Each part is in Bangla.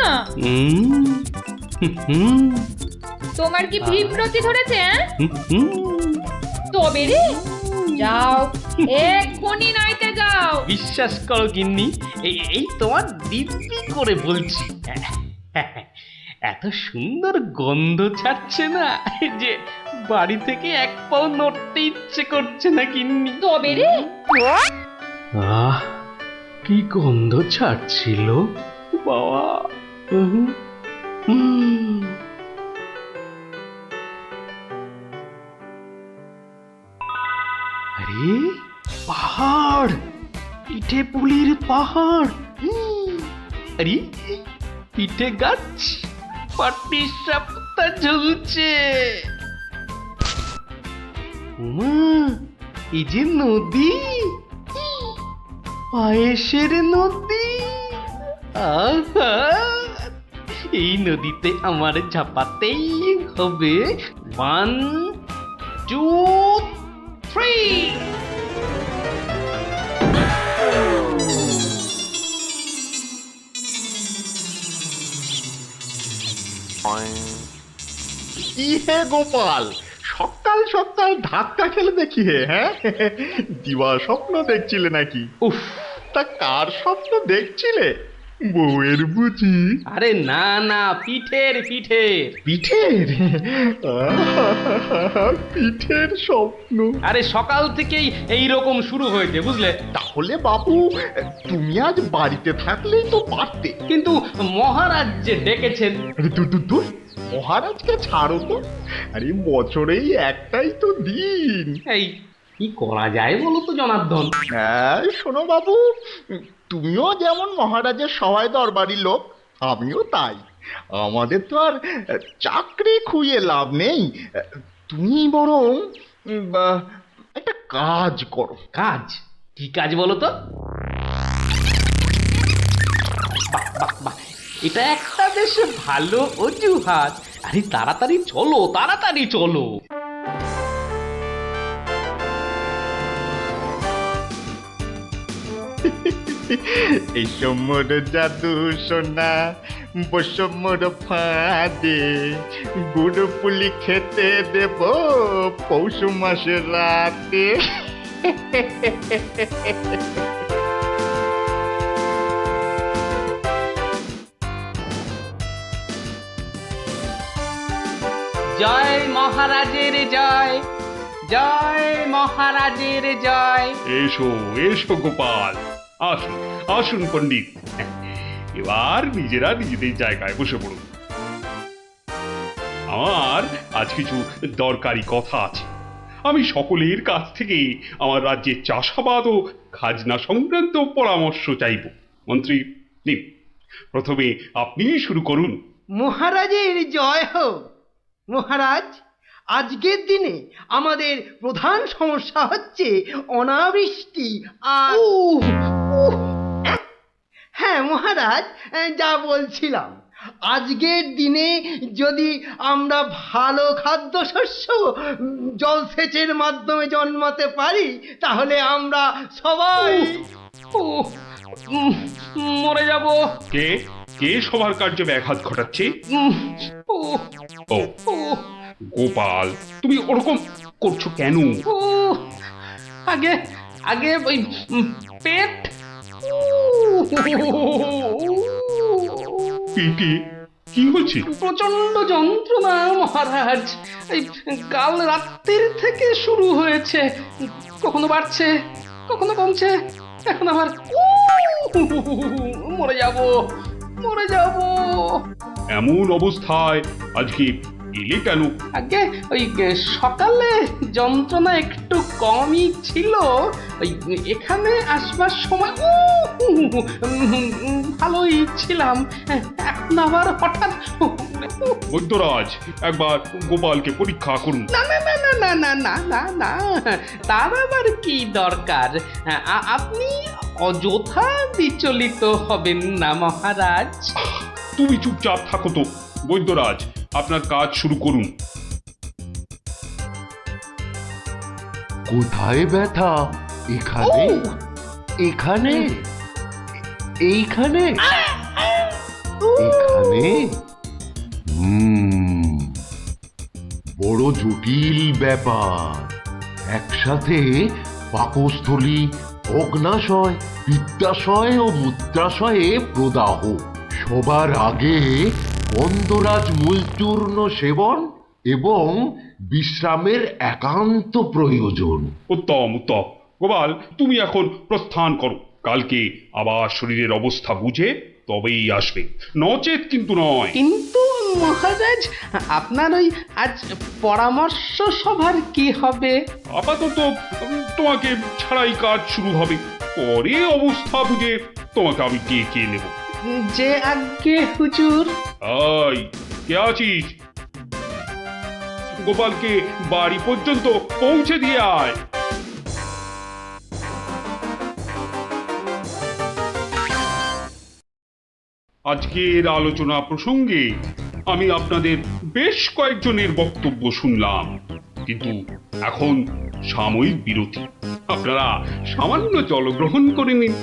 না। হুম, হুম, তোমার কি বিব্রতি ধরেছে? হুম। তবে রে, যাও এক্ষুনি নাইতে যাও। বিশ্বাস করো গিন্নি, এই তোমার দিব্যি করে বলছি, এত সুন্দর গন্ধ ছাড়ছে না যে বাড়ি থেকে এক পাও নড়তে ইচ্ছে করছে না গিন্নি। তবে রে, আহ, কি গন্ধ ছাড়ছিল বাবা। হুম, হুম। আরে পাহাড়, পিঠে পুলির পাহাড়। আরে পিঠে গাছ, পাটি সাপটা ঝুলছে। উমা, এই যে নদী, পায়েসের নদী। আহা, এই নদীতে আমার ঝাপাতেই হবে। 1, 2, 3। কি হে গোপাল, সকাল সকাল ধাক্কা খেলে দেখি হে, হ্যাঁ? দিবা স্বপ্ন দেখছিলে নাকি? উফ, তা কার স্বপ্ন দেখছিলে? বউয়ের বুঝি? আরে না না, পিঠের পিঠের। পিঠের? পিঠের স্বপ্ন? আরে সকাল থেকেই এই রকম শুরু হয়েছে বুঝলে। তাহলে বাবু, তুমি আজ বাড়িতে থাকলেই তো পারতে। কিন্তু মহারাজ যে ডেকেছেন। আরে দূর দূর দূর, মহারাজকে ছাড়ো তো। আরে বছরেই একটাই তো দিন। এই কি করা যায় বলো তো জনার্দন? হ্যাঁ শোনো বাবু, তুমিও যেমন মহারাজের সহায় দরবারি লোক, আমিও তাই। আমাদের তো আর চাকরি খুইয়ে লাভ নেই। তুমি বরং একটা কাজ করো। কাজ? কি কাজ বলো তো? বাহ বাহ বাহ, এটা একটা বেশ ভালো অজুহাত। আরে তাড়াতাড়ি চলো, তাড়াতাড়ি চলো। এই সমর জাদু সোনা, বসমর ফাঁদে, গুড় পুলি খেতে দেব পৌষ মাসের রাতে। জয় মহারাজের জয়, জয় মহারাজের জয়। এসো এসো গোপাল, আসুন আসুন পণ্ডিত, এবার নিজেরা নিজেদের জায়গায় বসে পড়ুন। আমার আজ কিছু দরকারি কথা আছে। আমি সকলের কাছ থেকে আমার রাজ্যের চাষাবাদ ও খাজনা সংক্রান্ত পরামর্শ চাইব। মন্ত্রী নিন, প্রথমে আপনিই শুরু করুন। মহারাজের জয় হোক। মহারাজ, আজকের দিনে আমাদের প্রধান সমস্যা হচ্ছে অনাবৃষ্টি আর হ্যাঁ মহারাজ, যা বলছিলাম, আজকের দিনে যদি আমরা ভালো খাদ্যশস্য জলসেচের মাধ্যমে জন্মাতে পারি, তাহলে আমরা সবাই উহ, উম, মরে যাব। কে কে সবার কার্যে ব্যাঘাত ঘটাচ্ছে? উহ, উহ, ও উহ, গোপাল, তুমি ওরকম করছো কেন? উহ, আগে আগে ওই পেট। পেটে কি হয়েছে? প্রচন্ড যন্ত্রণা মহারাজ। এই কাল রাত্রির থেকে শুরু হয়েছে, কখনো বাড়ছে কখনো কমছে, এখন আবার মরে যাব, মরে যাব। এমন অবস্থায় আজকে এলে কেন? আগে ওই সকালে যন্ত্রণা একটু কমই ছিল, ওই এখানে আসবার সময় ভালোই ছিলাম, এখন আবার হঠাৎ বৈদ্যরাজ, একবার গোপালকে পরীক্ষা করুন। না না না না না না না না না, তার আবার কি দরকার? আপনি অযথা বিচলিত হবেন না মহারাজ। তুমি চুপচাপ থাকো তো। বৈদ্যরাজ, আপনার কাজ শুরু করুন। কোথায় ব্যথা? এখানে? এখানে? এইখানে? এখানে? এখানে বড় জটিল ব্যাপার। একসাথে পাকস্থলী, অগ্নাশয়, পিত্তাশয় ও মূত্রাশয়ে প্রদাহ। সবার আগে গন্ধরাজ মূলচূর্ণ সেবন এবং বিশ্রামের একান্ত প্রয়োজন। উত্তম উত্তম। গোপাল, তুমি এখন প্রস্থান করো। কালকে আবার শরীরের অবস্থা বুঝে তবেই আসবে, নচেত কিন্তু নয়। কিন্তু মহারাজ, আপনার ওই আজ পরামর্শ সভার কি হবে? আপাতত তোমাকে ছাড়াই কাজ শুরু হবে, পরে অবস্থা বুঝে তোমাকে আমি ডেকে নেব। যে আজ্ঞে হুজুর। আই, কে আছিস? গোপালকে বাড়ি পর্যন্ত পৌঁছে দিয়ে আয়। আজকের আলোচনা প্রসঙ্গে আমি আপনাদের বেশ কয়েকজনের বক্তব্য শুনলাম, কিন্তু এখন সাময়িক বিরতি। আপনারা সামান্য জলগ্রহণ করে নিন,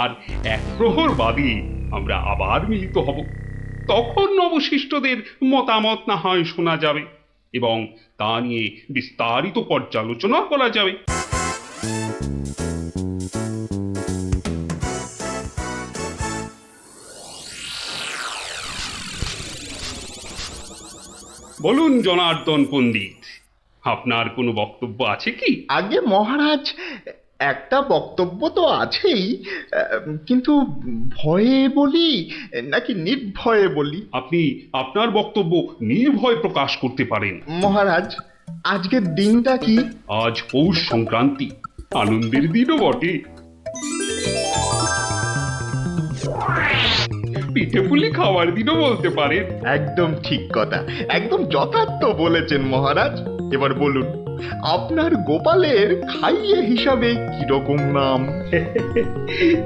আর এক প্রহর বাদে আমরা আবার মিলিত হব। তখন অবশিষ্টদের মতামত না হয় শোনা যাবে এবং তা নিয়ে বিস্তারিত পর্যালোচনা করা যাবে। বলুন জনার্দন পণ্ডিত, আপনার কোনো বক্তব্য আছে কি? আগে মহারাজ, একটা বক্তব্য তো আছেই, কিন্তু ভয়ে বলি নাকি নির্ভয়ে বলি? আপনি আপনার বক্তব্য নির্ভয় প্রকাশ করতে পারেন। মহারাজ, আজকের দিনটা কি? আজ পৌষ সংক্রান্তি, আনন্দের দিনও বটে। পিঠে পুলি খাওয়ার দিনও বলতে পারেন। একদম ঠিক কথা, একদম যথার্থ বলেছেন মহারাজ। এবার বলুন, আপনার গোপালের খাইয়ে হিসাবে কিরকম নাম?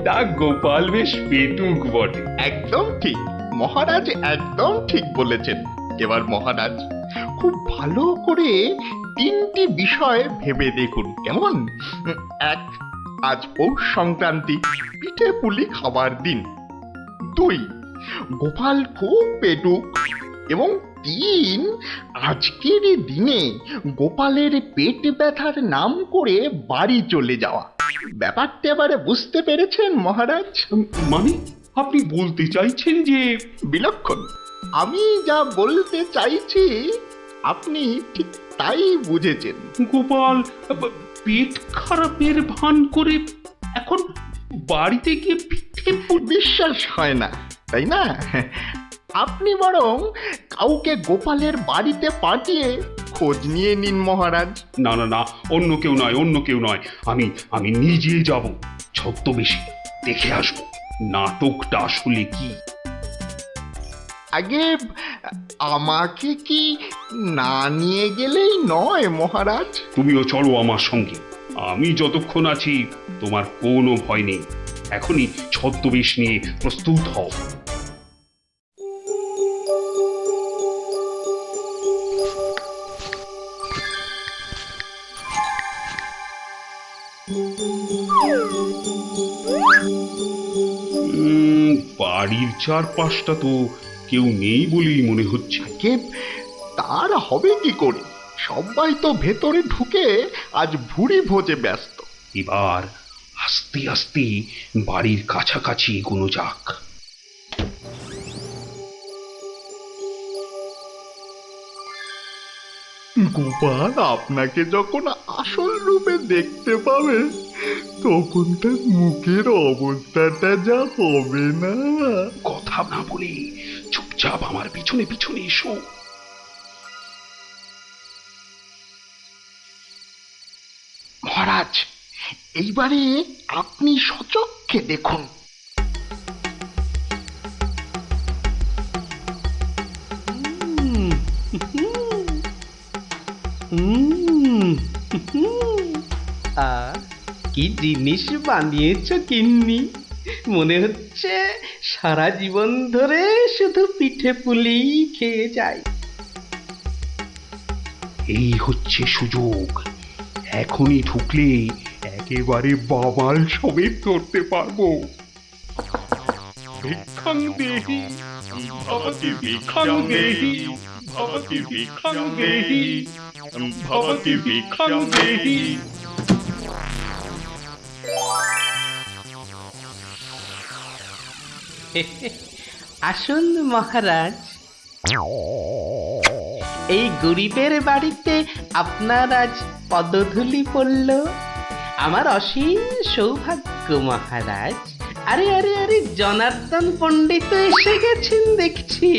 তা গোপাল বেশ পেটুক বটে। একদম ঠিক মহারাজ, একদম ঠিক বলেছেন। এবার মহারাজ, খুব ভালো করে 3টি বিষয় ভেবে দেখুন, কেমন? 1, আজ পৌষ সংক্রান্তি, পিঠে পুলি খাবার দিন। 2, গোপাল খুব পেটুক। এবং 3, আজকের দিনে গোপালের পেট ব্যথার নাম করে বাড়ি চলে যাওয়া। ব্যাপারটা এবারে বুঝতে পেরেছেন মহারাজ? মানে আপনি বলতে চাইছেন যে বিলক্ষণ। আমি যা বলতে চাইছি আপনি ঠিক তাই বুঝেছেন। গোপাল পেট খারাপের ভান করে এখন বাড়িতে গিয়ে পিঠে বিশ্বাস হয় না, তাই না? আপনি বরং কাউকে গোপালের বাড়িতে পাঠিয়ে খোঁজ নিয়ে নিন মহারাজ। না না না, অন্য কেউ নয়, অন্য কেউ নয়। আমি নিজে যাব, ছদ্মবেশে দেখে আসবো নাটকটা আসলে কি। আগে আমাকে কি না নিয়ে গেলেই নয় মহারাজ? তুমিও চলো আমার সঙ্গে। আমি যতক্ষণ আছি তোমার কোনো ভয় নেই। এখনই ছদ্মবেশ নিয়ে প্রস্তুত হও। বাড়ির চারপাশটা তো কেউ নেই বলেই মনে হচ্ছে। কে তার হবে কি করে? সবাই তো ভেতরে ঢুকে আজ ভুরি ভোজে ব্যস্ত। এবার আস্তে আস্তে বাড়ির কাছাকাছি এগোনো যাক। গোপাল আপনাকে যখন আসল রূপে দেখতে পাবে, তখন তার মুখের অবস্থাটা যা হবে না। কথা না বলে চুপচাপ আমার পিছনে পিছনে এসো। মহারাজ, এইবারে আপনি সচক্ষে দেখুন। কি জিনিস বানিয়েছ গিন্নি! মনে হচ্ছে সারা জীবন ধরে শুধু পিঠে পুলি খেয়ে যাই। এই হচ্ছে সুযোগ, এখনই ঢুকলে একেবারে বাবাল সমেত ধরতে পারবো। ভিক্ষাং দেহি ভবতি ভিক্ষাং দেহি ভবতি ভিক্ষাং দেহি ভবতি ভিক্ষাং দেহি। আসুন মহারাজ, এই গরিবের বাড়িতে আপনার আজ পদধূলি পড়ল, আমার অসীম সৌভাগ্য মহারাজ। আরে আরে আরে, জনার্দন পণ্ডিত এসে গেছেন দেখছি।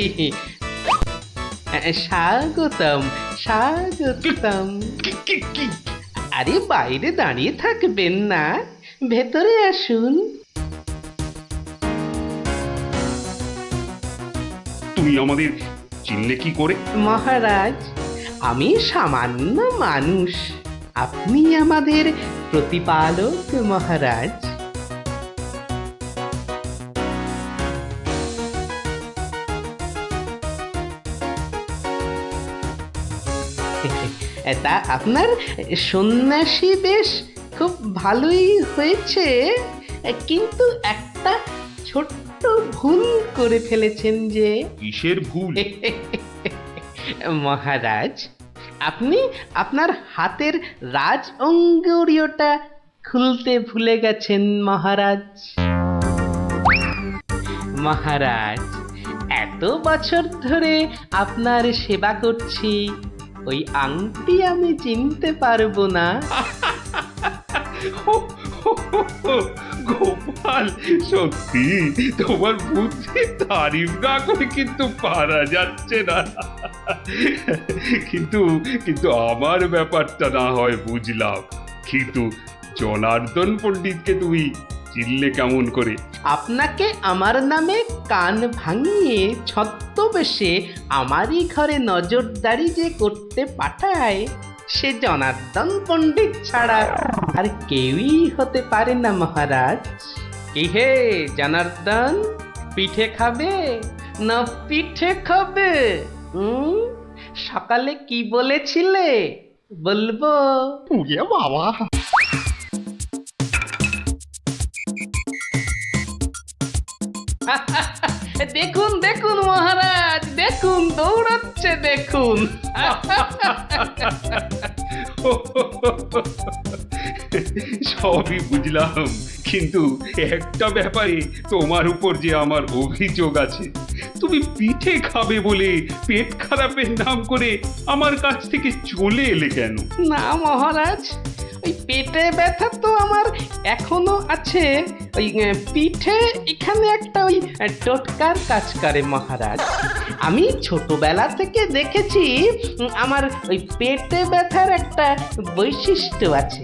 স্বাগতম স্বাগতম। আরে বাইরে দাঁড়িয়ে থাকবেন না, ভেতরে আসুন। তুমি আমাদের চিনলে কি করে? মহারাজ, আমি সামান্য মানুষ, আপনি আমাদের প্রতিপালক মহারাজ। তা আপনার সন্ন্যাসী বেশ খুব ভালোই হয়েছে, কিন্তু একটা ছোট্ট ভুল করে ফেলেছেন যে। কিসের ভুল? মহারাজ, আপনি আপনার হাতের রাজ অঙ্গুরীয়টা খুলতে ভুলে গেছেন মহারাজ। মহারাজ, এত বছর ধরে আপনার সেবা করছি, ওই আংটি আমি চিনতে পারবো না? গোপাল, সত্যি তোমার বুদ্ধি তারিফ না করে কিন্তু পারা যাচ্ছে না। কিন্তু কিন্তু আমার ব্যাপারটা না হয় বুঝলাম, কিন্তু জনার্দন পণ্ডিতকে তুমি চিনলে কেমন করে? আপনাকে আমার নামে কান ভাঙিয়ে ছদ্মবেশে আমারই ঘরে নজরদারি যে করতে পাঠায়, সে জনার্দন পণ্ডিত ছাড়া আর কেউই হতে পারে না মহারাজ। কি হে জনার্দন, পিঠে খাবে না পিঠে খাবে? সকালে কি বলেছিলে বলবো? পুড়িয়ে বাবা! দেখুন দেখুন মহারাজ, দেখুন দৌড়াচ্ছে দেখুন। সবই বুঝলাম, কিন্তু একটা ব্যাপারে তোমার উপর যে আমার অভিযোগ আছে। তুমি পিঠে খাবে বলে পেট খারাপের নাম করে আমার কাছ থেকে চলে এলে কেন? না মহারাজ, ওই পেটে ব্যথা তো আমার এখনো আছে। ওই পিঠে এখানে একটা ওই টোটকার কাজ করে মহারাজ। আমি ছোটবেলা থেকে দেখেছি আমার ওই পেটে ব্যথার একটা বৈশিষ্ট্য আছে,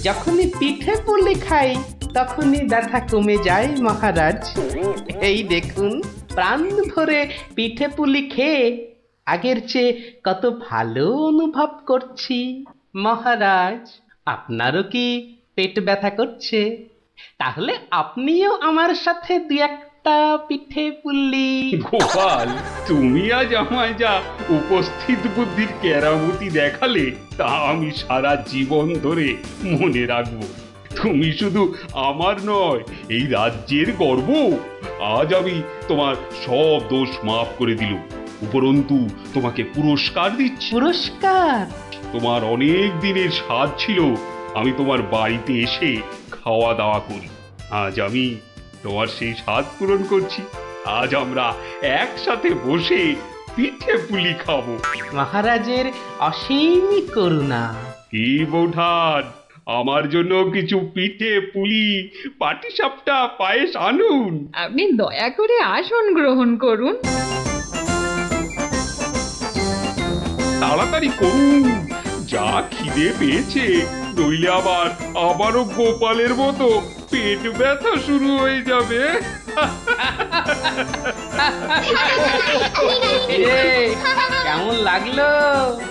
যখনই পিঠে পুলি খাই তখনই ব্যথা কমে যায় মহারাজ। এই দেখুন, প্রাণ ভরে পিঠে পুলি খেয়ে আগের চেয়ে কত ভালো অনুভব করছি মহারাজ। আপনারও কি পেট ব্যথা করছে? তাহলে আপনিও আমার সাথে দু একটা পিঠে পুলি। গোপাল, তুমি আজ আমায় যা উপস্থিত বুদ্ধির কেরামতি দেখালে, তা আমি সারা জীবন ধরে মনে রাখবো। তুমি শুধু আমার নয়, এই রাজ্যের গর্ব। আজ আমি তোমার সব দোষ মাফ করে দিলুম, উপরন্তু তোমাকে পুরস্কার দিচ্ছি। পুরস্কার? তোমার অনেক দিনের স্বাদ ছিল আমি তোমার বাড়িতে এসে খাওয়া দাওয়া করি। আজ আমি তোমার সেই স্বাদ পূরণ করছি। আজ আমরা একসাথে বসে পিঠে পুলি খাবো। মহারাজের অসীম করুণা। কি বৌঠান, আমার জন্য কিছু পিঠে পুলি পাটিসাপটা পায়েস আনুন। আপনি দয়া করে আসন গ্রহণ করুন। তাড়াতাড়ি করুন, যা খিদে পেয়েছে, নইলে আবারও গোপালের মতো পেট ব্যথা শুরু হয়ে যাবে। কেমন লাগলো?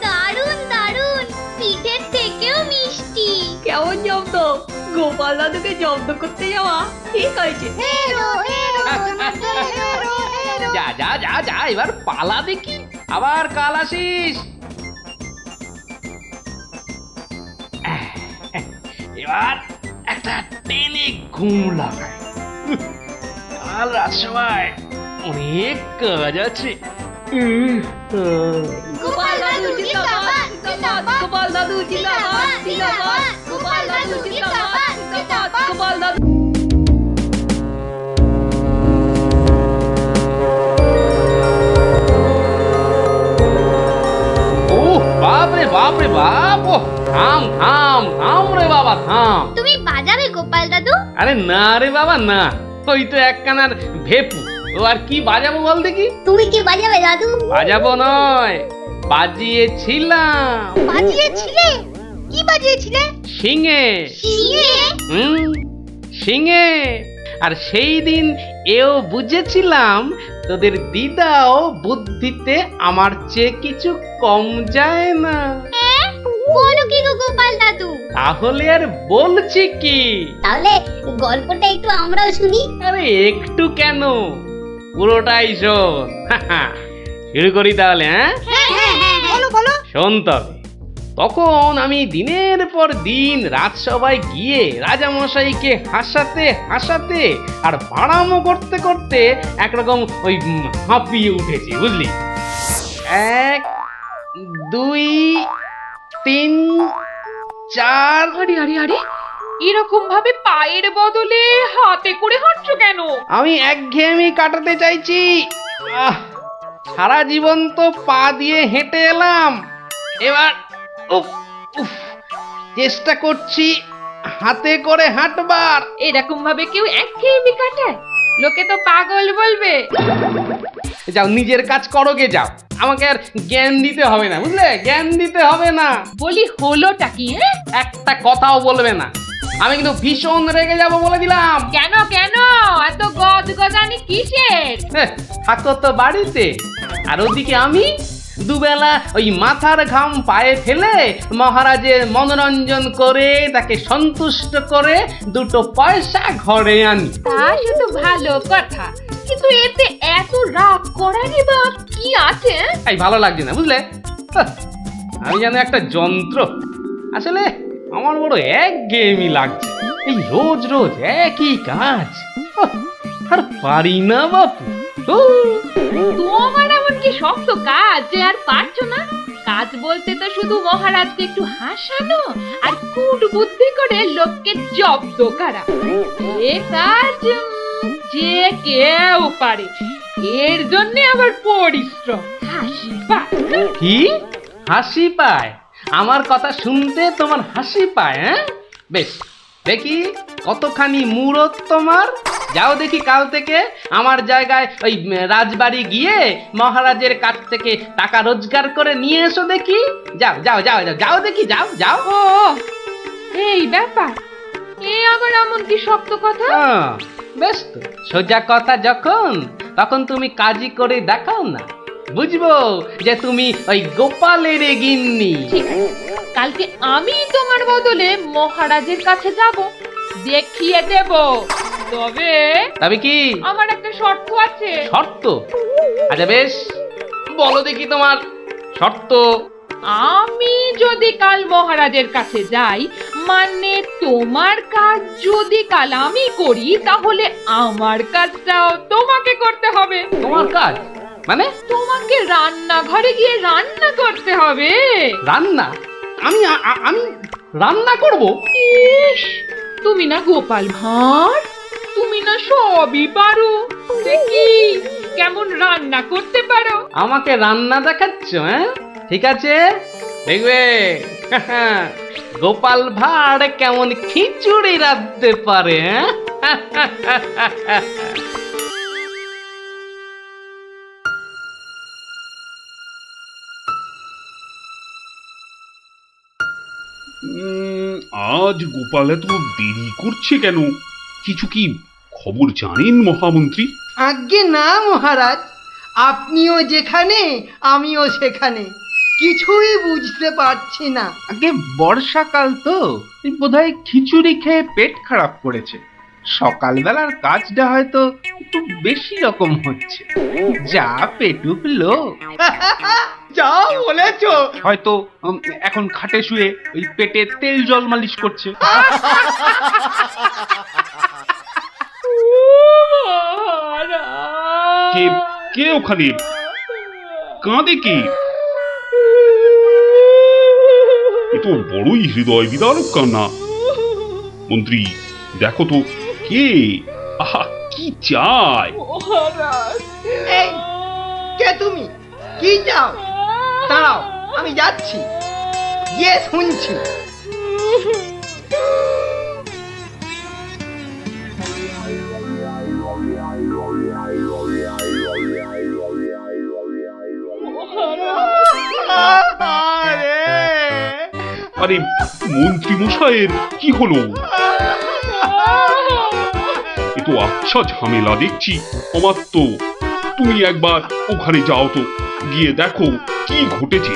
দারুণ দারুণ, পিঠের থেকেও মিষ্টি। কেমন জব্দ? গোপাল দাদুকে জব্দ করতে যাওয়া ঠিক হয়েছে। যা যা যা যা, এবার পালা দেখি, আবার কাল আসিস। এবার একটা টেনে ঘুম লাগায়। কাল রাত সময় অনেক কাজ আছে। গোপাল দাদু জিন্দাবাদ জিন্দাবাদ গোপাল দাদু জিন্দাবাদ জিন্দাবাদ গোপাল দাদু জিন্দাবাদ জিন্দাবাদ গোপাল দাদু। ও বাপ রে বাপ রে বাপ, ও থাম থাম থাম রে বাবা থাম। তুমি বাজাবে গোপাল দাদু? আরে না রে বাবা না, ওই তো একখানার ভেপু, ও আর কি বাজাবো বল দেখি। তুমি কি বাজাবে দাদু? বাজাবো নয়, বাজিয়েছিলাম। বাজিয়েছিলে? কি বাজিয়েছিলে? শিঙে। শিঙে? শিঙে। আর সেই দিন এও বুঝেছিলাম তোদের দিদাও বুদ্ধিতে আমার চেয়ে কিছু কম যায় না। বলো কি গো গোপাল দাদু? তাহলে আর বলছি কি, তাহলে গল্পটা একটু আমরাও শুনি। আরে একটু কেন, পুরোটাই শোন। শুরু করি তাহলে, হ্যাঁ? বলো বলো। শোন তবে, তখন আমি দিনের পর দিন রাজসভায় গিয়ে রাজামশাইকে হাসাতে হাসাতে আর বাড়ামো করতে করতে একরকম ওই হাঁপিয়ে উঠেছি, বুঝলি। 1 2 3 4। আরে আরে আরে, এরকম ভাবে পায়ের বদলে হাতে করে হাঁটছো কেন? আমি একঘেয়েমি কাটাতে চাইছি। সারা জীবন তো পা দিয়ে হেঁটে এলাম, এবার উফ উফ চেষ্টা করছি হাতে করে হাঁটবার। এরকম ভাবে কেউ একঘেয়েমি কাটায়? লোকে তো পাগল বলবে। যাও নিজের কাজ করো গে, যাও, আমাকে আর জ্ঞান দিতে হবে না, বুঝলে, জ্ঞান দিতে হবে না। বলি হলোটা কি? একটা কথাও বলবে না, আমি কিন্তু ভীষণ রেগে যাব বলে দিলাম। কেন কেন এত গদগদানি কিসের? থাকো তো বাড়িতে, আর ওদিকে আমি দুবেলা ওই মাথার ঘাম পায়ে ফেলে মহারাজের মনোরঞ্জন করে তাকে সন্তুষ্ট করে 2 পয়সা ঘরে আনি। তা শুধু ভালো কথা, কিন্তু এতে এত রাগ করারই বা কি আছে? তাই ভালো লাগছে না, বুঝলে। আমি যেন একটা যন্ত্র। আসলে আমার বড় একঘেয়েমি লাগছে, এই রোজ রোজ একই কাজ। আর পারি না বাপু। তোমার এমন কি শক্ত কাজ যে আর পারছো না? কাজ বলতে তো শুধু মহারাজকে একটু হাসানো আর কুট বুদ্ধি করে লোককে জব্দ করা। এ কাজ যে কেউ পারে, এর জন্য আবার পরিশ্রম। হাসি পায়। কি হাসি পায়? আমার কথা শুনতে তোমার হাসি পায়? হ্যাঁ, বেশ দেখি কতখানি মুরত তোমার। যাও দেখি কাল থেকে আমার জায়গায় ওই রাজবাড়ি গিয়ে মহারাজের কাছ থেকে টাকা রোজগার করে নিয়ে এসো দেখি। যাও যাও যাও যাও যাও দেখি, যাও যাও। ও এই ব্যাপার, এ আবার এমন কি শক্ত কথা? বেশ তো, সোজা কথা যখন, তখন তুমি কাজই করে দেখাও না, বুঝবো যে তুমি ওই গোপালের গিন্নি। ঠিক আছে, কালকে আমি তোমার বদলে মহারাজের কাছে যাব, দেখিয়ে দেব। তবে কি আমার একটা শর্ত আছে। শর্ত? আচ্ছা বেশ, বলো দেখি তোমার শর্ত। আমি যদি কাল মহারাজের কাছে যাই, মানে তোমার কাজ যদি কাল আমি করি, তাহলে আমার কাজটাও তোমাকে করতে হবে। তোমার কাজ মানে? তোমাকে রান্নাঘরে গিয়ে রান্না করতে হবে। রান্না? আমি আমি রান্না করব? ইস, তুমি না গোপাল ভাঁড়, তুমি না সবই পারো। দেখি কেমন রান্না করতে পারো। আমাকে রান্না দেখাচ্ছ? হ্যাঁ, ঠিক আছে, দেখবে গোপাল ভাঁড় কেমন খিচুড়ি রাঁধতে পারে। হ্যাঁ, আজ গোপাল এত দেরি করছে কেন? কিছু কি খবর জানেন মহামন্ত্রী? আজ্ঞে না মহারাজ, আপনিও যেখানে আমিও সেখানে, কিছুই বুঝতে পারছি না। আগে বর্ষাকাল তো, বোধহয় খিচুড়ি খেয়ে পেট খারাপ করেছে। সকালবেলার কাজটা হয়তো একটু বেশি রকম হচ্ছে, যা পেটুক লোক। যা বলেছো। হয়তো এখন খাটে শুয়ে ওই পেটে তেল জল মালিশ করছে। মহারাজ কে কে ওখানে কাঁদে কে? এ তো বড়ই হৃদয় বিদারক কান্না। মন্ত্রী দেখো তো কে, আহা কি চায়? এই কে তুমি, কি চাও? দাঁড়াও, আমি যাচ্ছি, গিয়ে শুনছি। আরে মন্ত্রী মশাইয়ের কি হলো? এ তো আচ্ছা ঝামেলা দেখছি। অমাত্য, তুমি একবার ওখানে যাও তো, গিয়ে দেখো কি ঘটেছে।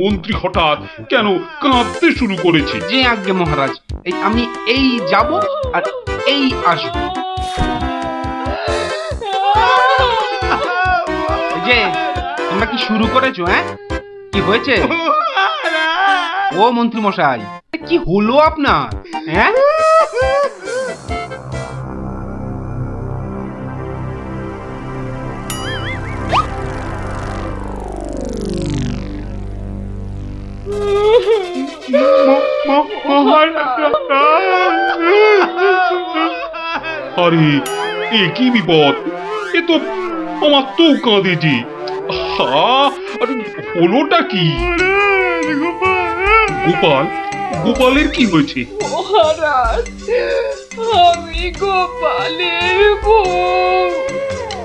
মন্ত্রী হঠাৎ কেন কাঁদতে শুরু করেছে? যে আজ্ঞে মহারাজ, আমি এই যাব আর এই আসব। যে তোমরা কি শুরু করেছো? হ্যাঁ, কি হয়েছে? ও মন্ত্রী মশাই, কি হলো আপনার? হ্যাঁ, আরে এ কি বিপদ! এ তো অমাত্য কাঁদে যে। আরে হলোটা কি? গোপাল, গোপালের কি হয়েছে? মহারাজ, আমি গোপালের বউ।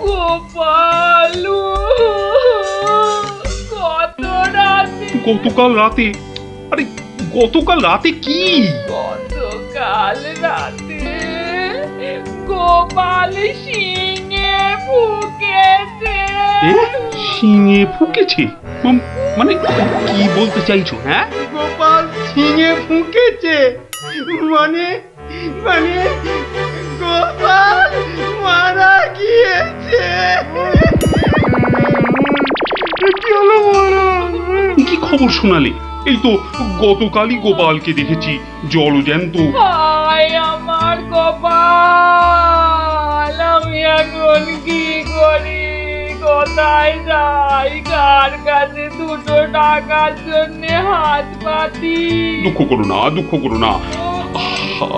গোপাল কত রাতে, গতকাল রাতে? আরে গতকাল রাতে কি? গতকাল রাতে গোপাল শিঙে ফুকেছে। এ শিঙে ফুকেছে? মানে কি বলতে চাইছো? হ্যাঁ, গোপাল ছিঙে ফুঁকেছে মানে মানে গোপাল মারা গিয়েছে। কি খবর শোনালে? এই তো গতকালই গোপালকে দেখেছি জলজ্যান্ত। হায় আমার কপাল, আমি এখন কি করি? কোথায় যাই? কার কাছে দুটো টাকার জন্য হাত পাতি? দুঃখ করো না, দুঃখ করো না। আহা,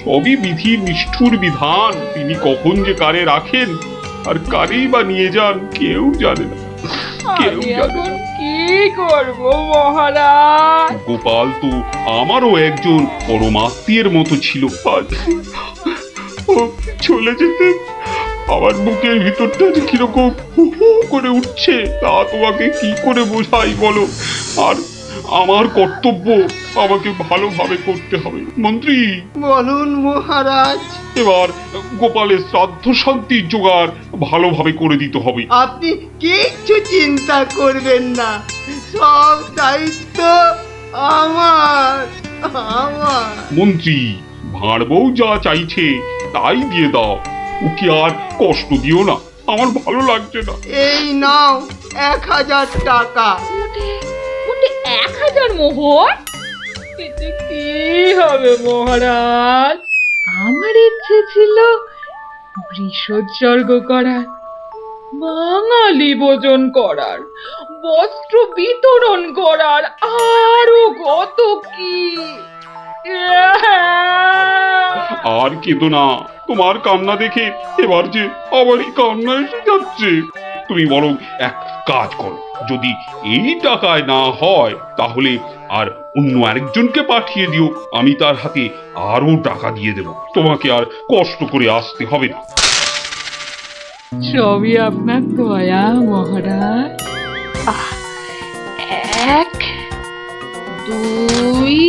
সবই বিধির নিষ্ঠুর বিধান। তিনি কখন যে কারে রাখেন আর কারেই বা নিয়ে যান কেউ জানে না, কেউ আমি জানে এখন না। কি করব মহারাজ? গোপাল তো আমারও একজন পরমাত্মীয়ের মতো ছিল। আজ ও চলে যেতে আমার বুকের ভিতরটা যে কিরকম হু হু করে উঠছে, তা তোমাকে কি করে বোঝাই বলো? আর আমার কর্তব্য আমাকে ভালোভাবে করতে হবে। মন্ত্রী, বলুন মহারাজ। এবার গোপালের শ্রাদ্ধ শান্তির জোগাড় ভালোভাবে করে দিতে হবে। আপনি কিচ্ছু চিন্তা করবেন না, সব দায়িত্ব আমার আমার। মন্ত্রী, ভাঁড় বউ যা চাইছে তাই দিয়ে দাও, ওকে আর কষ্ট দিও না, আমার ভালো লাগছে না। এই নাও 1000 টাকা। ওটা 1000 মোহর? এতে কি হবে মহারাজ? আমার ইচ্ছে ছিল বৃষোৎসর্গ করার, বাঙালি ভোজন করার, বস্ত্র বিতরণ করার, আরো কত কি। আর কেঁদো না, তোমার কান্না দেখে এবার যে আমারই কান্না এসে যাচ্ছে। তুমি বরং এক কাজ করো, যদি এই টাকায় না হয় তাহলে আর অন্য আরেকজনকে পাঠিয়ে দিও, আমি তার হাতে আরো টাকা দিয়ে দেব, তোমাকে আর কষ্ট করে আসতে হবে না। সবই আপনার দয়া মহারাজ। 1 2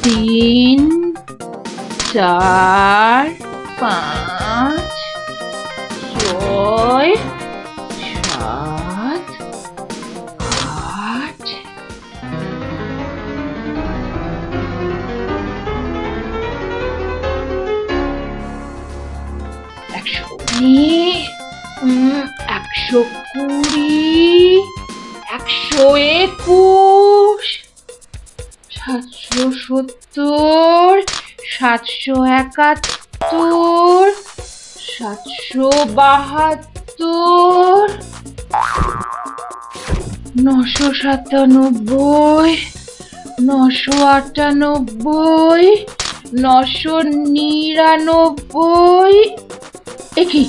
3 4 5 6 7 8 120 121 770 771 772, 997, 998, 999। একই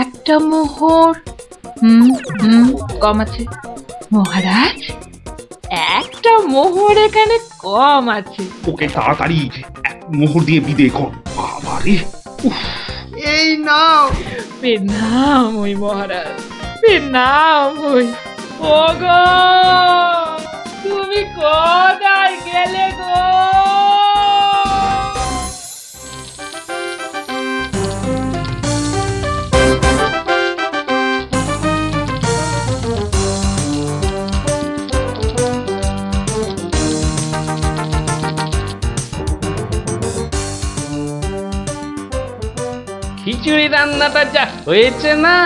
একটা মোহর। কম আছে মহারাজ, একটা মোহর এখানে কম আছে। ওকে তাড়াতাড়ি এক মোহর দিয়ে বিদে কর। বাবারে, এই নাও। প্রণাম ওই মহারাজ, প্রণাম ওই। ওগো, তুমি কোথায় গেলে গো? খিচুড়ি রান্নাটা যা হয়েছে না,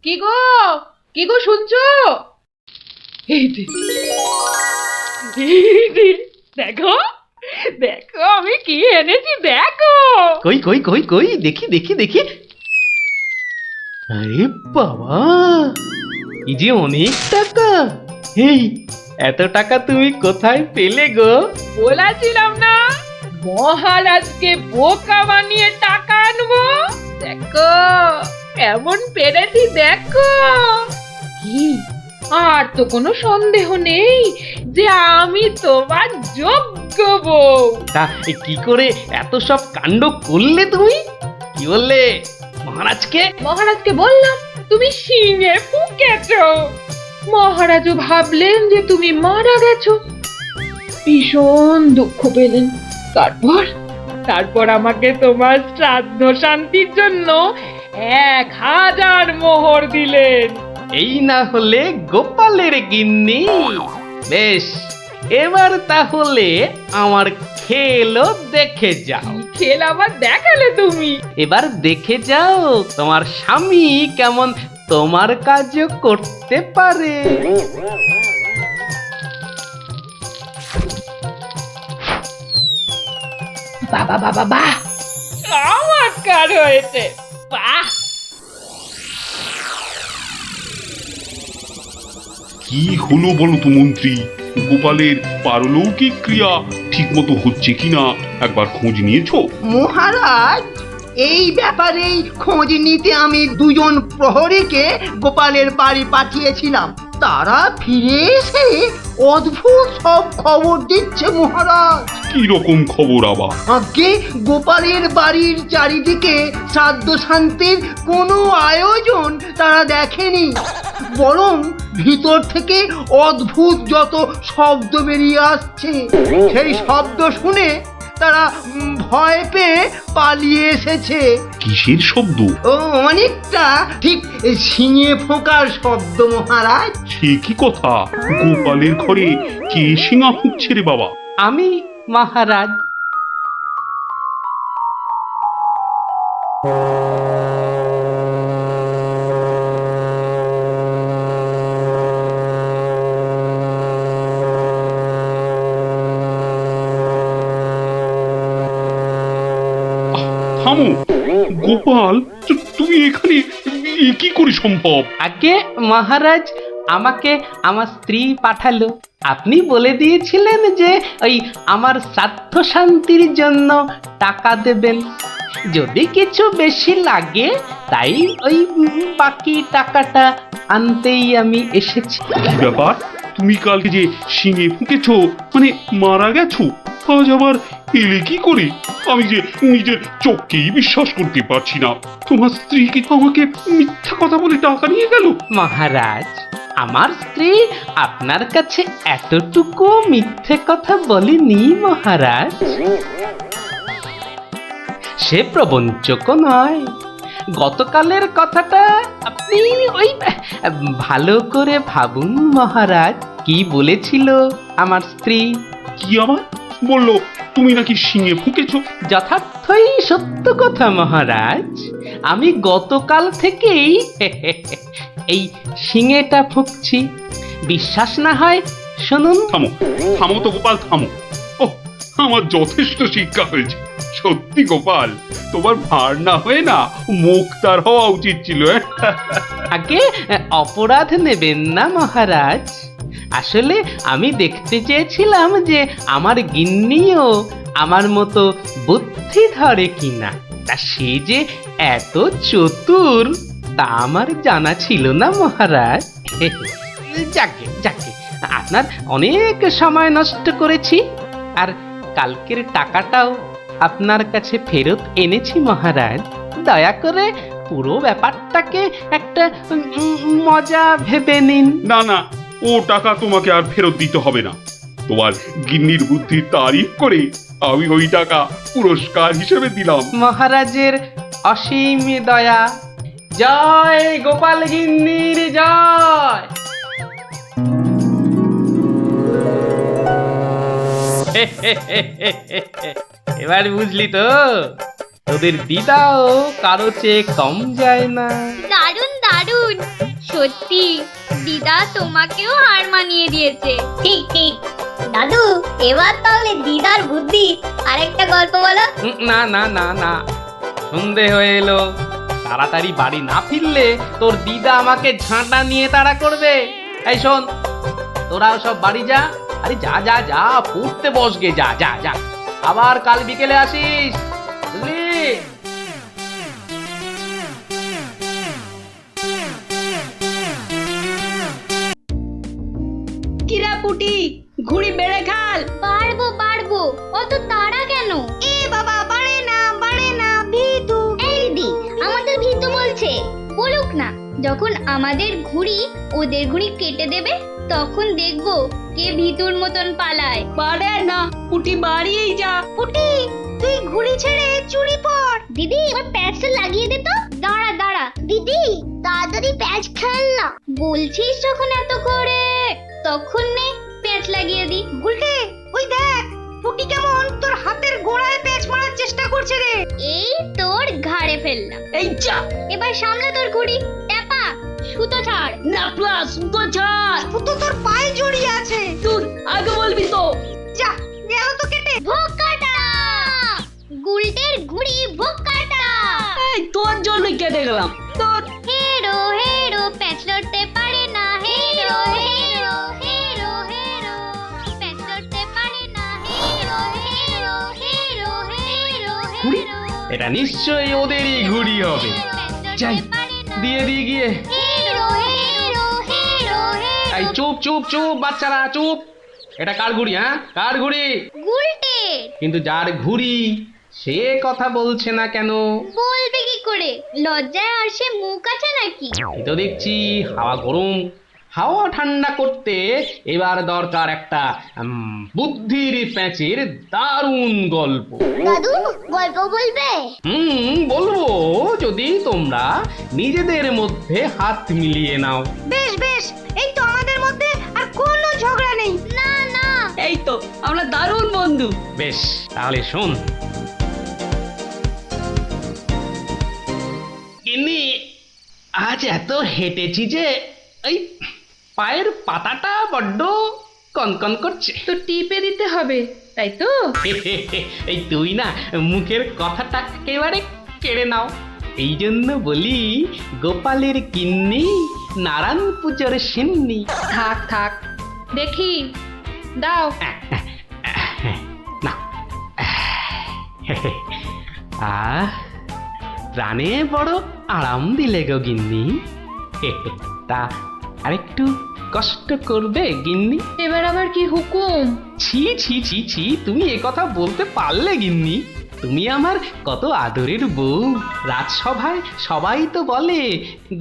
কি গো, কি গো শুনছো? এই যে, দেখো দেখো আমি কি এনেছি, দেখো। কই কই কই কই, দেখি দেখি দেখি। আরে বাবা, এই যে অনেক টাকা। এই এত টাকা তুমি কোথায় পেলে গো? বলেছিলাম না মহারাজকে বোকা বানিয়ে টাকা আনবো। দেখো কেমন পেরেছি, দেখো। কি আর তো কোনো সন্দেহ নেই যে আমি তোমার যোগ্য বউ। তা কি করে এত সব কাণ্ড করলে তুমি? কি বললে মহারাজকে? মহারাজকে বললাম তুমি শিঙে ফুকেছো। মহারাজও ভাবলেন যে তুমি মারা গেছো, ভীষণ দুঃখ পেলেন। তারপর আমাকে তোমার শ্রাদ্ধ শান্তির জন্য 1000 মোহর দিলেন। এই না হলে গোপালের গিন্নি। বেশ, এবার তাহলে আমার খেলও দেখে যাও। খেল আবার দেখালে তুমি? এবার দেখে যাও তোমার স্বামী কেমন তোমার কাজও করতে পারে। বাবা বাবা বাহ, চমৎকার হয়েছে, বাহ। কি হলো বলো তো মন্ত্রী? গোপালের পারলৌকিক ক্রিয়া ঠিক মতো হচ্ছে কিনা একবার খোঁজ নিয়েছো? মহারাজ, এই ব্যাপারেই খোঁজ নিতে আমি 2জন প্রহরীকে গোপালের বাড়ি পাঠিয়েছিলাম। তারা ফিরে এসে অদ্ভুত সব খবর দিচ্ছে মহারাজ। কি রকম খবর আবার? আগে গোপালের বাড়ির চারিদিকে শ্রাদ্ধ শান্তির কোনো আয়োজন তারা দেখেনি, বরং ভিতর থেকে অদ্ভুত যত শব্দ বেরিয়ে আসছে, সেই শব্দ শুনে তারা ভয় পেয়ে পালিয়ে এসেছে। কিসের শব্দ? ও অনেকটা ঠিক শিঙে ফোঁকার শব্দ মহারাজ। সে কি কথা? গোপালের ঘরে কে শিঙা ফুঁকছে রে বাবা? আমি মহারাজ। থামো গোপাল, তুমি এখানে কি করে সম্ভব? আগে মহারাজ আমাকে আমার স্ত্রী পাঠালো। আপনি বলে দিয়েছিলেন যে ওই আমার শ্রাদ্ধ শান্তির জন্য টাকা দেবেন, যদি কিছু বেশি লাগে তাই ওই বাকি টাকাটা আনতেই আমি এসেছি। কি ব্যাপার? তুমি কালকে যে শিঙে ফুঁকেছো, মানে মারা গেছো, আজ আবার এলে কি করে? আমি যে নিজের চোখকেই বিশ্বাস করতে পারছি না। তোমার স্ত্রী কি আমাকে মিথ্যা কথা বলে টাকা নিয়ে গেল? মহারাজ, আমার স্ত্রী আপনার কাছে এতটুকু মিথ্যে কথা বলেনি মহারাজ। সে প্রবঞ্চক নয়। গতকালের কথাটা আপনি ওই ভালো করে ভাবুন মহারাজ। কি বলেছিল আমার স্ত্রী? কি আবার বললো? তুমি নাকি শিঙে ফুঁকেছো? যথার্থই সত্য কথা মহারাজ। আমি গতকাল থেকেই এই শিঙেটা ফুঁকছি। বিশ্বাস না হয় শুনুন। থামো থামো তো গোপাল, থামো। ও, আমার যথেষ্ট শিক্ষা হয়েছে। সত্যি গোপাল, তোমার ভার না হয়ে না মুক্তার হওয়া উচিত ছিল। আগে অপরাধ নেবেন না মহারাজ। আসলে আমি দেখতে চেয়েছিলাম যে আমার গিন্নিও আমার মতো বুদ্ধি ধরে কিনা। তা সে যে এত চতুর তা আমার জানা ছিল না মহারাজ। যাকে যাকে, আপনার অনেক সময় নষ্ট করেছি, আর কালকের টাকাটাও আপনার কাছে ফেরত এনেছি মহারাজ। দয়া করে পুরো ব্যাপারটাকে একটা মজা ভেবে নিন। না না, ও টাকা তোমাকে আর ফেরত দিতে হবে না। তোমার গিন্নির বুদ্ধির তারিফ করে আমি ওই টাকা পুরস্কার হিসেবে দিলাম। মহারাজের অসীম দয়া। জয় গোপাল গিন্নির জয়। এবার বুঝলি তো, তোদের দিদাও কারো চেয়ে কম যায় না। দারুণ দারুণ, সত্যি দিদা তোমাকেও হার মানিয়ে দিয়েছে। ঠিক ঠিক দাদু, এবার তাহলে দিদার বুদ্ধি আরেকটা গল্প বলো। না না না না, সন্ধে হয়ে এলো। তাড়াতাড়ি বাড়ি না ফিরলে তোর দিদা আমাকে ঝাঁটা নিয়ে তাড়া করবে। এই শোন, তোরাও সব বাড়ি যা। আরে যা যা যা, পড়তে বস গে, যা যা যা। আবার কাল বিকেলে আসিস, বুঝলি? কিরা পুটি, ঘুড়ি বেড়ে খাল। পারবো পারবো, অত তাড়া কেন? এ বাবা, পারে না ভিতু। এই দিদি, আমাদের ভিতু বলছে, বলুক না। যখন আমাদের ঘুড়ি ওদের ঘুড়ি কেটে দেবে তখন দেখবো কে ভিতুর মতন পালায়। পারে না, পুটি বাড়িয়েই যা। পুটি, তুই ঘুড়ি ছেড়ে চুরি পর। দিদি, এবার প্যাচটা লাগিয়ে দে তো। দাঁড়া দাঁড়া দিদি, তাড়াতাড়ি প্যাচ খেল না। বলছিস যখন এত করে, তখন নে প্যাচ লাগিয়ে দি। গুলটে, ওই দেখ পুটি কেমন তোর হাতের গোড়ায় প্যাচ মারার চেষ্টা করছে রে। এই তোর ঘাড়ে ফেললাম। এই যা, এবার সামলা তোর ঘুড়ি। ট্যাপা, সুতো ছাড়। না প্লাস সুতো ছাড়। সুতো তোর পায়ে জড়িয়ে আছে। তুই আগে বলবি তো। যা, গেল তো কেটে। ভোগ কাটা, গুলটের ঘুড়ি ভোগ কাটা। এই তোর জন্যই কেটে গেলাম। তোর হেরো হেরো, প্যাচ লড়তে পারে না। হেরো হেরো হেরো হেরো, প্যাচ লড়তে পারে না। হেরো হেরো হেরো হেরো ঘুড়ি? হেরো, এটা নিশ্চয়ই ওদেরই ঘুড়ি হবে। যাই, দিয়ে দিয়ে গিয়ে। হেরো হেরো হেরো হেরো। এই চুপ চুপ চুপ বাচ্চারা, চুপ। এটা কার ঘুড়ি? হ্যাঁ, কার ঘুড়ি? গুলটে। কিন্তু যার ঘুড়ি সে কথা বলছে না কেন? বলবে কি করে? লজ্জায় আর সে মুখ আছে নাকি? এই তো দেখছি হাওয়া গরম। হাওয়া ঠান্ডা করতে এবার দরকার একটা বুদ্ধির প্যাঁচের দারুণ গল্প। দাদু, গল্প বলবে? বলবো, যদি তোমরা নিজেদের মধ্যে হাত মিলিয়ে নাও। বেশ বেশ, এই তো আমাদের মধ্যে আর কোনো ঝগড়া নেই। না না, এই তো আমরা দারুণ বন্ধু। বেশ, তাহলে শোন। গিন্নি, আজ এত হেঁটেছি যে এই পায়ের পাতাটা বড্ড কনকন করছে। তো টিপে দিতে হবে, তাই তো? এই তুই না মুখের কথাটা একেবারে কেড়ে নাও। এই জন্য বলি, গোপালের গিন্নি নারায়ণ পুজোর সিন্নি। থাক থাক, দেখি দাও। না, প্রাণে বড় আরাম দিলে গো গিন্নি। তা আরেকটু কষ্ট করবে গিন্নি? এবার আবার কি হুকুম? ছি ছি ছি ছি, তুমি এ কথা বলতে পারলে গিন্নি? তুমি আমার কত আদরের বউ। রাজসভায় সবাই তো বলে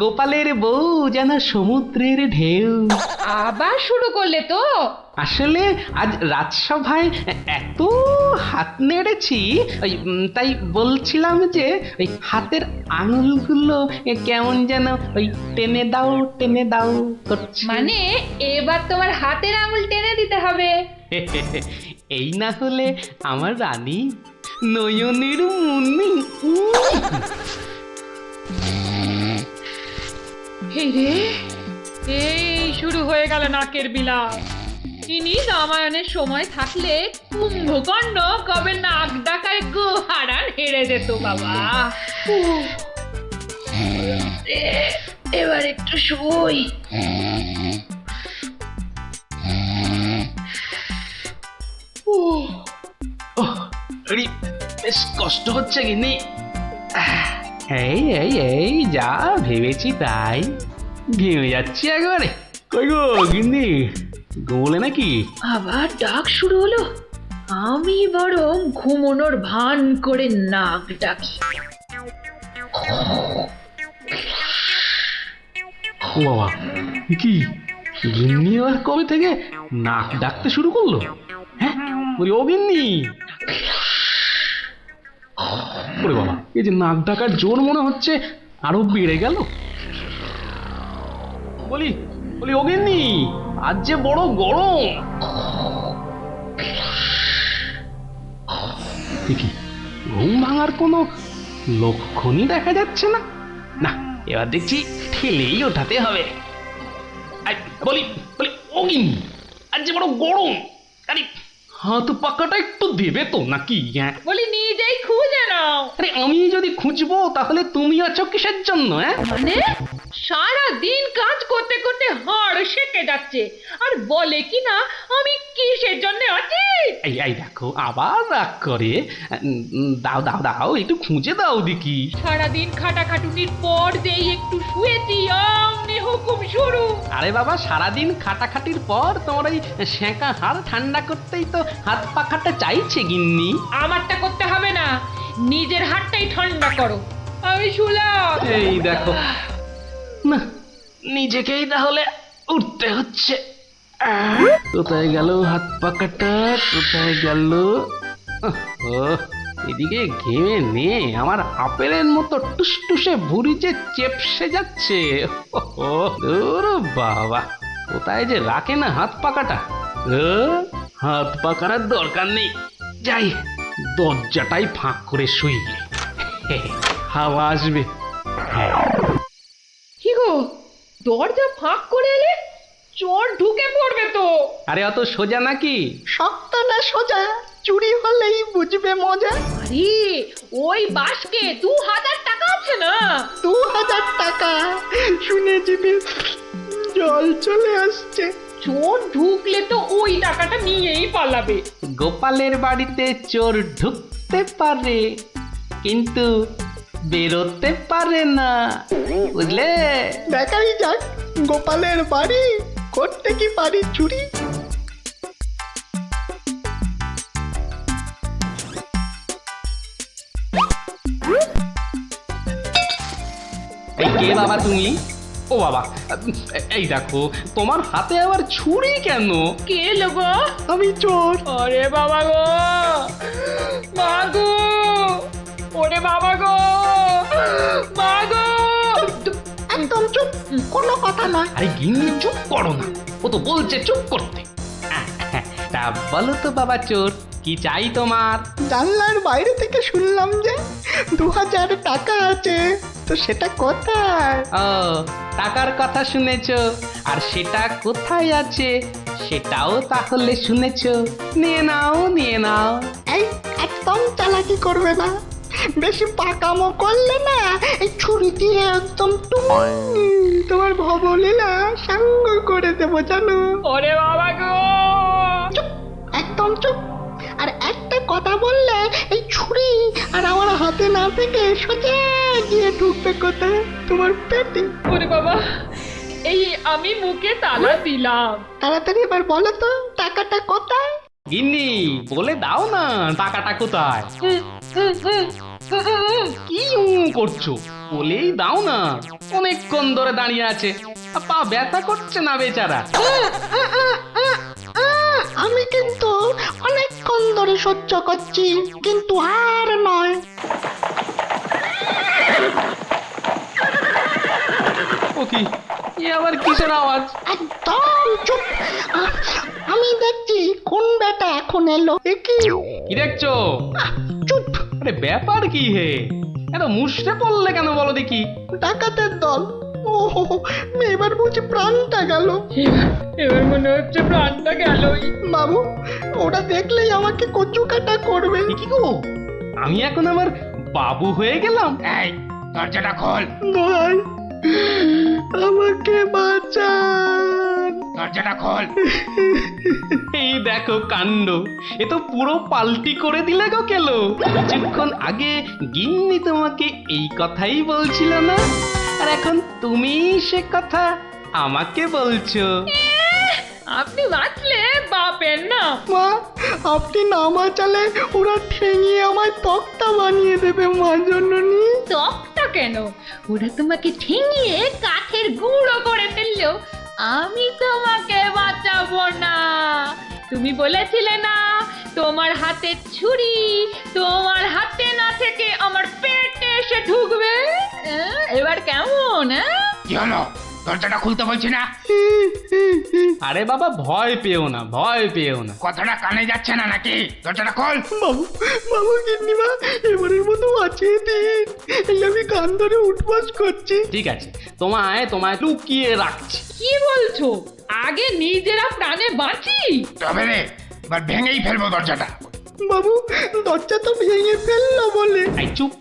গোপালের বউ যেন সমুদ্রের ঢেউ। আবার শুরু করলে তো? আসলে আজ রাজসভায় এত হাত নেড়েছি, তাই বলছিলাম যে ওই হাতের আঙুলগুলো কেমন যেন ওই টেনে দাও করছে। মানে এবার তোমার হাতের আঙুল টেনে দিতে হবে। এই না হলে আমার রানী নয়নের মুন্নি। এই রে, এই শুরু হয়ে গেল নাকের বিলাপ। ইনি রামায়ণের সময় থাকলে কুম্ভকর্ণ কবে নাক ডাকায় গোহারান হেরে যেত বাবা। এবার একটু শুই। আরে, বেশ কষ্ট হচ্ছে গিন্নি। এই এই এই যা ভেবেছি তাই, ঘেমে যাচ্ছি একবারে। কই গো গিন্নি, ঘুমোলে নাকি? আবার ডাক শুরু হলো। আমি বরং ঘুমোনোর ভান করে নাক ডাকি। ও বাবা, এ কি গিন্নি আবার কবে থেকে নাক ডাকতে শুরু করলো? হ্যাঁ, বলি ও গিন্নি। ওরে বাবা, এই যে নাক ডাকার জোর মনে হচ্ছে আরো বেড়ে গেল। বলি বলি ও গিন্নি, আজ যে বড় গরম। দেখি ঘুম ভাঙার কোনো লক্ষণই দেখা যাচ্ছে না। না, এবার দেখছি ঠেলেই ওঠাতে হবে। বলি বলি ও গিন্নি, আজ যে বড় গরম। আরে হাত পাকাটা একটু দেবে তো নাকি? হ্যাঁ, বলি নিজেই খুঁজে নাও। আরে আমি যদি খুঁজবো তাহলে তুমি আছো কিসের জন্য? হ্যাঁ, মানে সারা দিন কাজ করতে করতে হাড় সেকে যাচ্ছে, আর বলে কি না আমি কিসের জন্য আছি। এই এই দেখো আবার রাগ করে। দাও দাও দাও, একটু খুঁজে দাও দেখি। সারাদিন খাটাখাটুনির পর যেই একটু শুয়েছি অমনি হুকুম শুরু। আরে বাবা, সারাদিন খাটাখাটির পর তোমার ওই সেঁকা হাড় ঠান্ডা করতেই তো হাত পাখাটা চাইছে গিন্নি। আমারটা করতে হবে না, নিজের হাতটাই ঠান্ডা করো। আমি শুলাম। এই দেখো না, নিজেকেই তাহলে উঠতে হচ্ছে। কোথায় গেল হাত পাকাটা, কোথায় গেল? এদিকে ঘেমে নে আমার আপেলের মতো টুসটুসে ভুঁড়ি যে চেপসে যাচ্ছে। বাবা, কোথায় যে রাখে না হাত পাকাটা। হাত পাকার দরকার নেই, যাই দরজাটাই ফাঁক করে শুই, হাওয়া আসবে। কি গো, দরজা ফাঁক করে এলে চোর ঢুকে পড়বে তো। আরে অত সোজা নাকি? শক্ত না সোজা, চুরি হলেই বুঝবে মজা। আরে ওই বাসকে 2000 টাকা আছে না। 2000 টাকা শুনে জিভে জল চলে আসছে। চোর ঢুকলে তো ওই টাকাটা নিয়েই পালাবে। গোপালের বাড়িতে চোর ঢুকতে পারে কিন্তু বেরোতে পারে না, বুঝলে? দেখাই যাক গোপালের বাড়ি, করতে কি পারি চুরি। এই কে বাবা তুমি? ও বাবা, এই দেখো তোমার হাতে আবার ছুরি কেন? কে লোগো? আমি চোর। আরে বাবা গো, মা গো, ওরে বাবা গো, মা গো। একদম চুপ, কোনো কথা নয়। আরে গিন্নি চুপ করো না, ও তো বলছে চুপ করতে। তা বলো তো বাবা চোর, কি চাই তোমার? জানলার বাইরে থেকে শুনলাম যে 2000 টাকা আছে, তো সেটা কোথায়? ও, টাকার কথা শুনেছো, আর সেটা কোথায় আছে সেটাও তাহলে শুনেছো। নিয়ে নাও নিয়ে নাও। এই একদম চালাকি করবে না, বেশি পাকামো করলে না এই ছুরি দিয়ে একদম তোমার ভবলীলা সাঙ্গ করে দেবো জানো। ওরে বাবা গো, চুপ, একদম চুপ। আর একটা কথা বললে এই ছুরি আর আমার হাতে না থেকে সোজা গিয়ে ঢুকবে কোথায়? তোমার পেটে। ওরে বাবা, এই আমি মুখে তালা দিলাম। তাড়াতাড়ি এবার বলো তো টাকাটা কোথায়? গিন্নি বলে দাও না টাকাটা কোথায়। কি করছো, বলেই দাও না। অনেকক্ষণ ধরে দাঁড়িয়ে আছে, পা ব্যথা করছে না বেচারা। আমি কিন্তু অনেকক্ষণ ধরে সহ্য করছি, কিন্তু আর নয়। ও কি, এ আবার কিসের আওয়াজ? একদম চুপ। আমি দেখছি কোন বেটা এখন এলো। এ কি? কি দেখছো? চুপ। আরে ব্যাপার কি হে, এত মুষড়ে পড়লে কেন বলো দেখি? ডাকাতের দল ও এবার বুঝি প্রাণটা গেল। এবার মনে হচ্ছে প্রাণটা গেলই। বাবু ওটা দেখলেই আমাকে কচু কাটা করবে। এ কি গো, আমি এখন আমার বাবু হয়ে গেলাম? এই দরজাটা খোল, ভাই আমাকে বাঁচান। দরজাটা খোল। এই দেখো কাণ্ড, এ তো পুরো পাল্টি করে দিলে গো কেলো। কিছুক্ষণ আগে গিন্নি তোমাকে এই কথাই বলছিল না, আর এখন তুমি সে কথা আমাকে বলছো। আপনি বাঁচলে বাপের না। মা আপনি না বাঁচালে ওরা ঠেঙিয়ে আমায় তক্তা বানিয়ে দেবে মা জননী। তকটা কেন, ওরা তোমাকে ঠেঙিয়ে কাঠের গুঁড়ো করে ফেললো, আমি তোমাকে বাঁচাবো না। তুমি বলেছিলে না তোমার হাতে ছুরি তোমার হাতে না থেকে আমার পেটে এসে ঢুকবে। এবার কেমন? কি হলো, দরজাটা খুলতে বলছি না? আরে বাবা ভয় পেও না, ভয় পেও না। কথাটা কানে যাচ্ছে না নাকি? দরজাটা খোল। বাবু বাবু গিন্নিমা এবারের মতো বাঁচিয়ে দিন, এই আমি কান ধরে উঠবাস করছি। ঠিক আছে, তোমায় তোমায় লুকিয়ে রাখছি। কি বলছো? আগে নিজেরা প্রাণে বাঁচি। তবে রে, এবার ভেঙেই ফেলবো দরজাটা। বাবু দরজা তো ভেঙে ফেললো বলে। এই চুপ,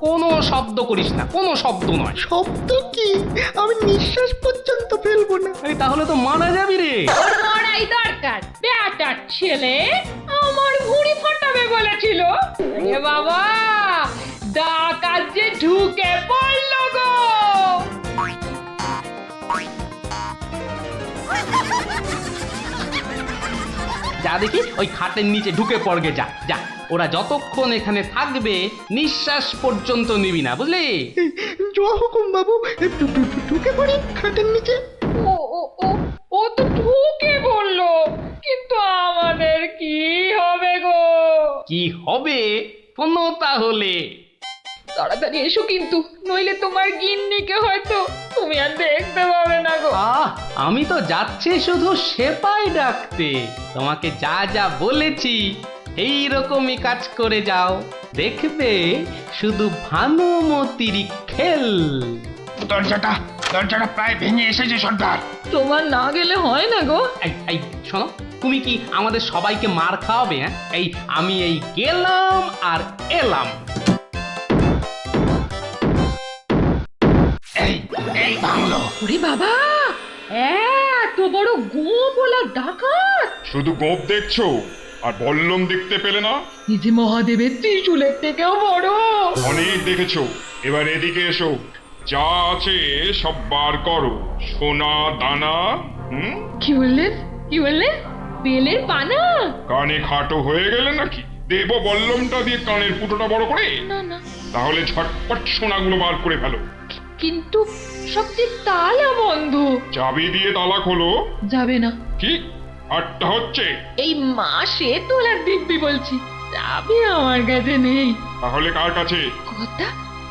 কোনো শব্দ করিস না, কোনো শব্দ নয়। শব্দ কি? আমি নিঃশ্বাস পর্যন্ত ফেলবো না। এই তাহলে তো মারা যাবি রে। ওর মরাই দরকার, বেটার ছেলে আমার ভুঁড়ি ফাটাবে বলেছিল। এ বাবা, ডাকাত যে ঢুকে পড়লো গো। যা দেখি ওই খাটের নিচে ঢুকে পড়গে, যা যা। ওরা যতক্ষণ এখানে থাকবে নিঃশ্বাস পর্যন্ত নিবি না, বুঝলি? জয় হুকুম বাবু, ঢুকে পড়ি খাটের নিচে। ও ও ও ও তো ঢুকে বললো, কিন্তু আমাদের কি হবে গো? কি হবে কোনো তাহলে? তাড়াতাড়ি এসো কিন্তু, নইলে তোমার গিন্নিকে হয়তো তুমি আর দেখতে পাবে না গো। আমি তো যাচ্ছি শুধু সেপাই ডাকতে। তোমাকে যা যা বলেছি এই রকমই কাজ করে যাও, দেখবে শুধু ভানুমতির খেল। দরজাটা প্রায় ভেঙে এসেছে সর্দার। তোমার না গেলে হয় না গো। এই শোনো, তুমি কি আমাদের সবাইকে মার খাওয়াবে? হ্যাঁ, আমি গেলাম আর এলাম। এই ভাঙলো। ওরে বাবা, এত বড় গোপলা ডাকাত! শুধু গোপ দেখছো আর বল্লম দেখতে পেলে না? এই যে মহাদেবের ত্রিশূলের থেকেও বড়। অনেক দেখেছো, এবার এদিকে এসো। যা আছে সব বার করো, সোনা দানা। কি বললেন? কি বললেন? বেলের পানা? কানে খাটো হয়ে গেলে নাকি? দেব বল্লমটা দিয়ে কানের ফুটোটা বড় করে? না না, তাহলে ঝটপট সোনাগুলো বার করে ফেলো। কিন্তু সব যে তালা বন্ধ। চাবি দিয়ে তালা খোলো। যাবে না। কি আটটা হচ্ছে? এই মাসে তোলার দিব্যি বলছি, যাবে আমার কাছে নেই। তাহলে কার কাছে?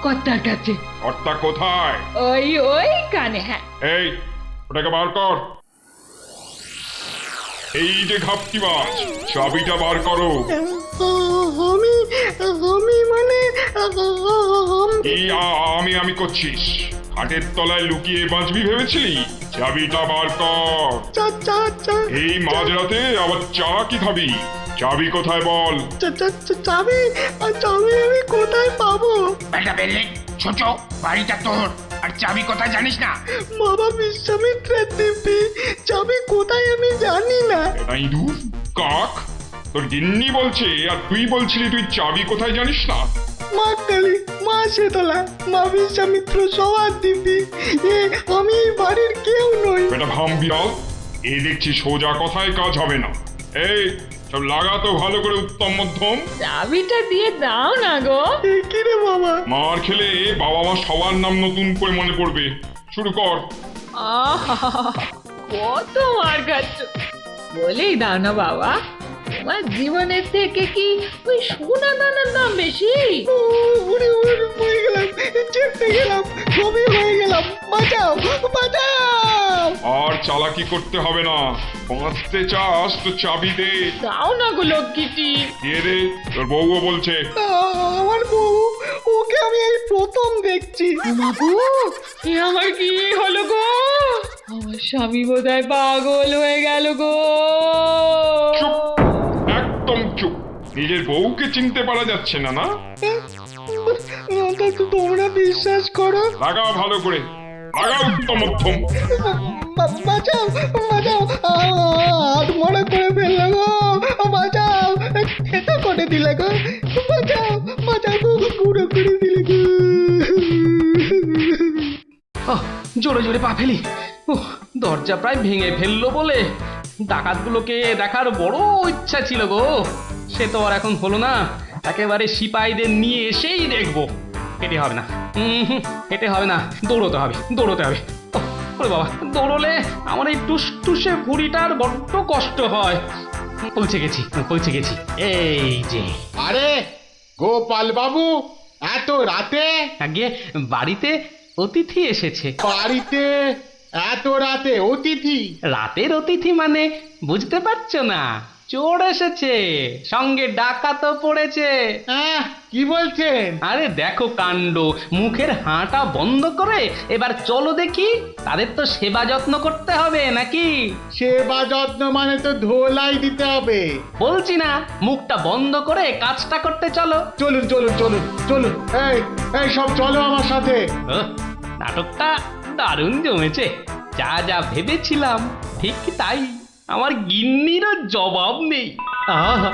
কর্তার কাছে। কর্তা কোথায়? ওই কানে। হ্যাঁ, এই ওটাকে বার কর। এই যে ঘাপটিবাজ, চাবিটা বার করো। আমি মানে এই আমি করছিস? হাটের তলায় লুকিয়ে বাঁচবি ভেবেছিলি? চাবিটা বার কর। এই মাঝরাতে আবার চা কি খাবি? চাবি কোথায় বল? চাবি আমি কোথায় পাবো? বেটা বেলে, ছোট বাড়িটা তোর, আর চাবি কোথায় জানিস না? বাবা বিশ্বামিত্রের দিব্যি, চাবি কোথায় আমি জানি না। এটা ইঁদুর কাক, তোর গিন্নি বলছে আর তুই বলছিলি তুই চাবি কোথায় জানিস না? মা কালী, মা শীতলা, মা বিশ্বামিত্র সবার দিব্যি, আমি এই বাড়ির কেউ নই। বেটা ভাম বিড়াল, এ দেখছি সোজা কথায় কাজ হবে না। এই সব লাগাতো ভালো করে উত্তম মধ্যম। চাবিটা দিয়ে দাও না গো। কি রে বাবা? মার খেলে বাবা মা সবার নাম নতুন করে মনে পড়বে। শুরু কর। কত মার খাচ্ছ, বলেই দাও না বাবা। তোমার জীবনের থেকে কি ওই সোনা দানার দাম বেশি? হয়ে গেলাম, চেপে গেলাম, ছবি হয়ে গেলাম, বাঁচাও বাঁচাও। আর চালাকি করতে হবে না, বাঁচতে চাস তো চাবি দে। দাও না গো লক্ষ্মীটি। দিয়ে দে, তোর বউও বলছে। আমার বউ, ওকে আমি এই প্রথম দেখছি। বাবু এ আমার কি হলো গো? আমার স্বামী বোধহয় পাগল হয়ে গেল গো। চুপ, একদম চুপ। নিজের বউকে চিনতে পারা যাচ্ছে না, না? তোমরা বিশ্বাস করো? লাগাও ভালো করে, লাগাও উত্তম মধ্যম। বাঁচাও বাঁচাও, আত্মরা করে ফেললো গো, বাঁচাও, খেতে করে দিলে গো, বাঁচাও বাঁচাও গো, গুঁড়ো করে দিলে গো। জোরে জোরে পা ফেলি। দরজা প্রায় ভেঙে ফেললো বলে ডাকাতগুলোকে দেখার বড় ইচ্ছা ছিল গো। সে তো আর এখন হলো না। একেবারে সিপাহীদের নিয়ে এসেই দেখবো। হেঁটে হবে না, হেঁটে হবে না, দৌড়তে হবে, দৌড়তে হবে। ওরে বাবা, দৌড়লে আমার এই টুসটুসে ভুঁড়িটার বড্ড কষ্ট হয়। পৌঁছে গেছি, পৌঁছে গেছি। এই যে। আরে গোপাল বাবু, এত রাতে? আগে বাড়িতে অতিথি এসেছে। বাড়িতে এত রাতে অতিথি? রাতের অতিথি মানে বুঝতে পারছো না? চোর এসেছে, সঙ্গে ডাকাতও পড়েছে। কি বলছেন? আরে দেখো কাণ্ড, মুখের হাঁটা বন্ধ করে এবার চলো দেখি। তাদের তো সেবা যত্ন করতে হবে নাকি? সেবা যত্ন মানে তো ধোলাই দিতে হবে। বলছি না, মুখটা বন্ধ করে কাজটা করতে চলো। চলুন চলুন চলুন চলুন, এই এই সব চলো আমার সাথে। নাটকটা দারুণ জমেছে। যা যা ভেবেছিলাম ঠিক তাই। আমার গিন্নিরও জবাব নেই। আহা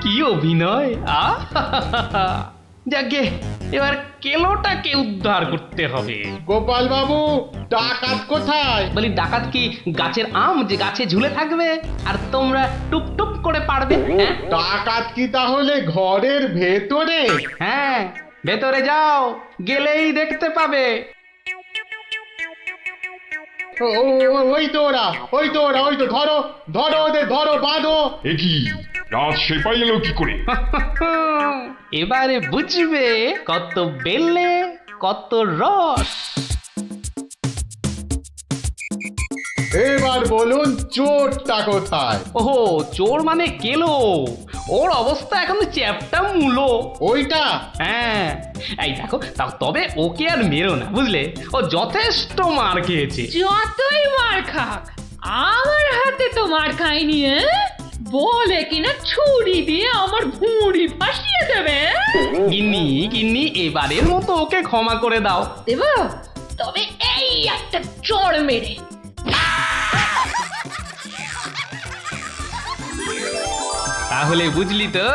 কি অভিনয়! আহা যাকে এবার কেলোটাকে উদ্ধার করতে হবে। গোপাল বাবু, ডাকাত কোথায়? বলি ডাকাত কি গাছের আম যে গাছে ঝুলে থাকবে আর তোমরা টুপ টুপ করে পারবে? হ্যাঁ? ডাকাত কি তাহলে ঘরের ভেতরে? হ্যাঁ, ভেতরে যাও, গেলেই দেখতে পাবে। ওই তো ওরা, ওই তো ওরা, ওই তো, ধরো ধরো ওদের, ধরো, বাঁধো। এ কি, রাত সেপাই এলো কি করে? এবারে বুঝবে কত বেলে কত রস। এবার বলুন চোরটা কোথায়? ওহো, চোর মানে কেলো। ওর অবস্থা এখন চ্যাপটা মূলো। ওইটা? হ্যাঁ, এই দেখো, তবে ওকে আর মেরো না, বুঝলে? ও যথেষ্ট মার খেয়েছে। যতই মার খাক, আমার হাতে তো মার খায়নি। বলে কিনা ছুরি দিয়ে আমার ভুঁড়ি ফাঁসিয়ে দেবে। গিন্নি গিন্নি, এবারের মতো ওকে ক্ষমা করে দাও। দেব, তবে এই একটা চড় মেরে। তাহলে বুঝলি তো,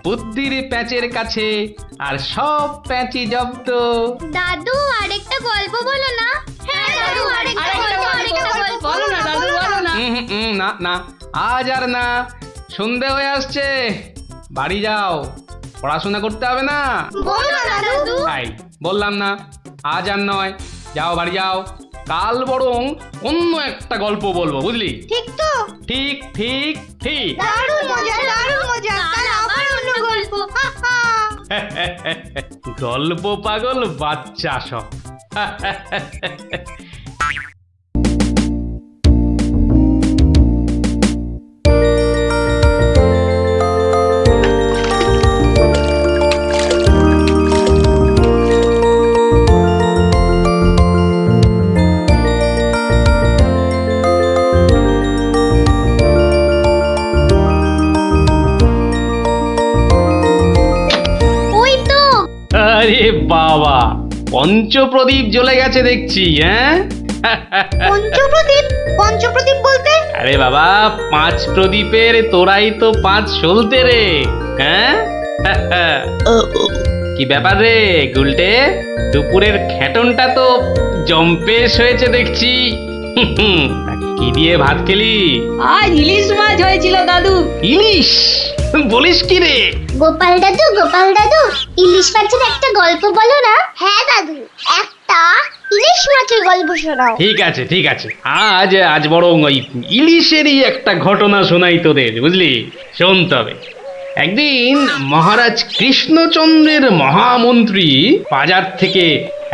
বুদ্ধির প্যাঁচের কাছে আর সব প্যাঁচি জব্দ। দাদু আরেকটা গল্প বলো না। হ্যাঁ দাদু, আরেকটা গল্প বলো না দাদু, বলো না। না না, আজ আর না। সন্ধে হয়ে আসছে, বাড়ি যাও, পড়াশোনা করতে হবে না। বলো না দাদু। তাই বললাম না, আজ আর নয়, যাও বাড়ি যাও। কাল বরং অন্য একটা গল্প বলবো, বুঝলি? ঠিক তো? ঠিক ঠিক ঠিক। দারুণ মজা, দারুণ মজা। কাল আবার অন্য গল্প। গল্প পাগল বাচ্চা সব। আরে বাবা, পঞ্চপ্রদীপ জ্বলে গেছে দেখছি। হ্যাঁ, পঞ্চপ্রদীপ? পঞ্চপ্রদীপ বলতে? আরে বাবা, 5 প্রদীপের তোরাই তো 5 সলতে রে। হ্যাঁ, কি ব্যাপার রে গুলটে, দুপুরের খেটনটা তো জম্পেশ হয়েছে দেখছি। কি দিয়ে ভাত খেলি? আজ ইলিশ মাছ হয়েছিল দাদু। ইলিশ? বলিস কি রে? গোপাল দাদু, গোপাল দাদু, ইলিশ মাছের একটা গল্প বলো না। হ্যাঁ দাদু, একটা ইলিশ মাছের গল্প শোনাও। ঠিক আছে ঠিক আছে, আজ বরং ওই ইলিশেরই একটা ঘটনা শোনাই তোদের, বুঝলি? শোন তবে। একদিন মহারাজ কৃষ্ণচন্দ্রের মহামন্ত্রী বাজার থেকে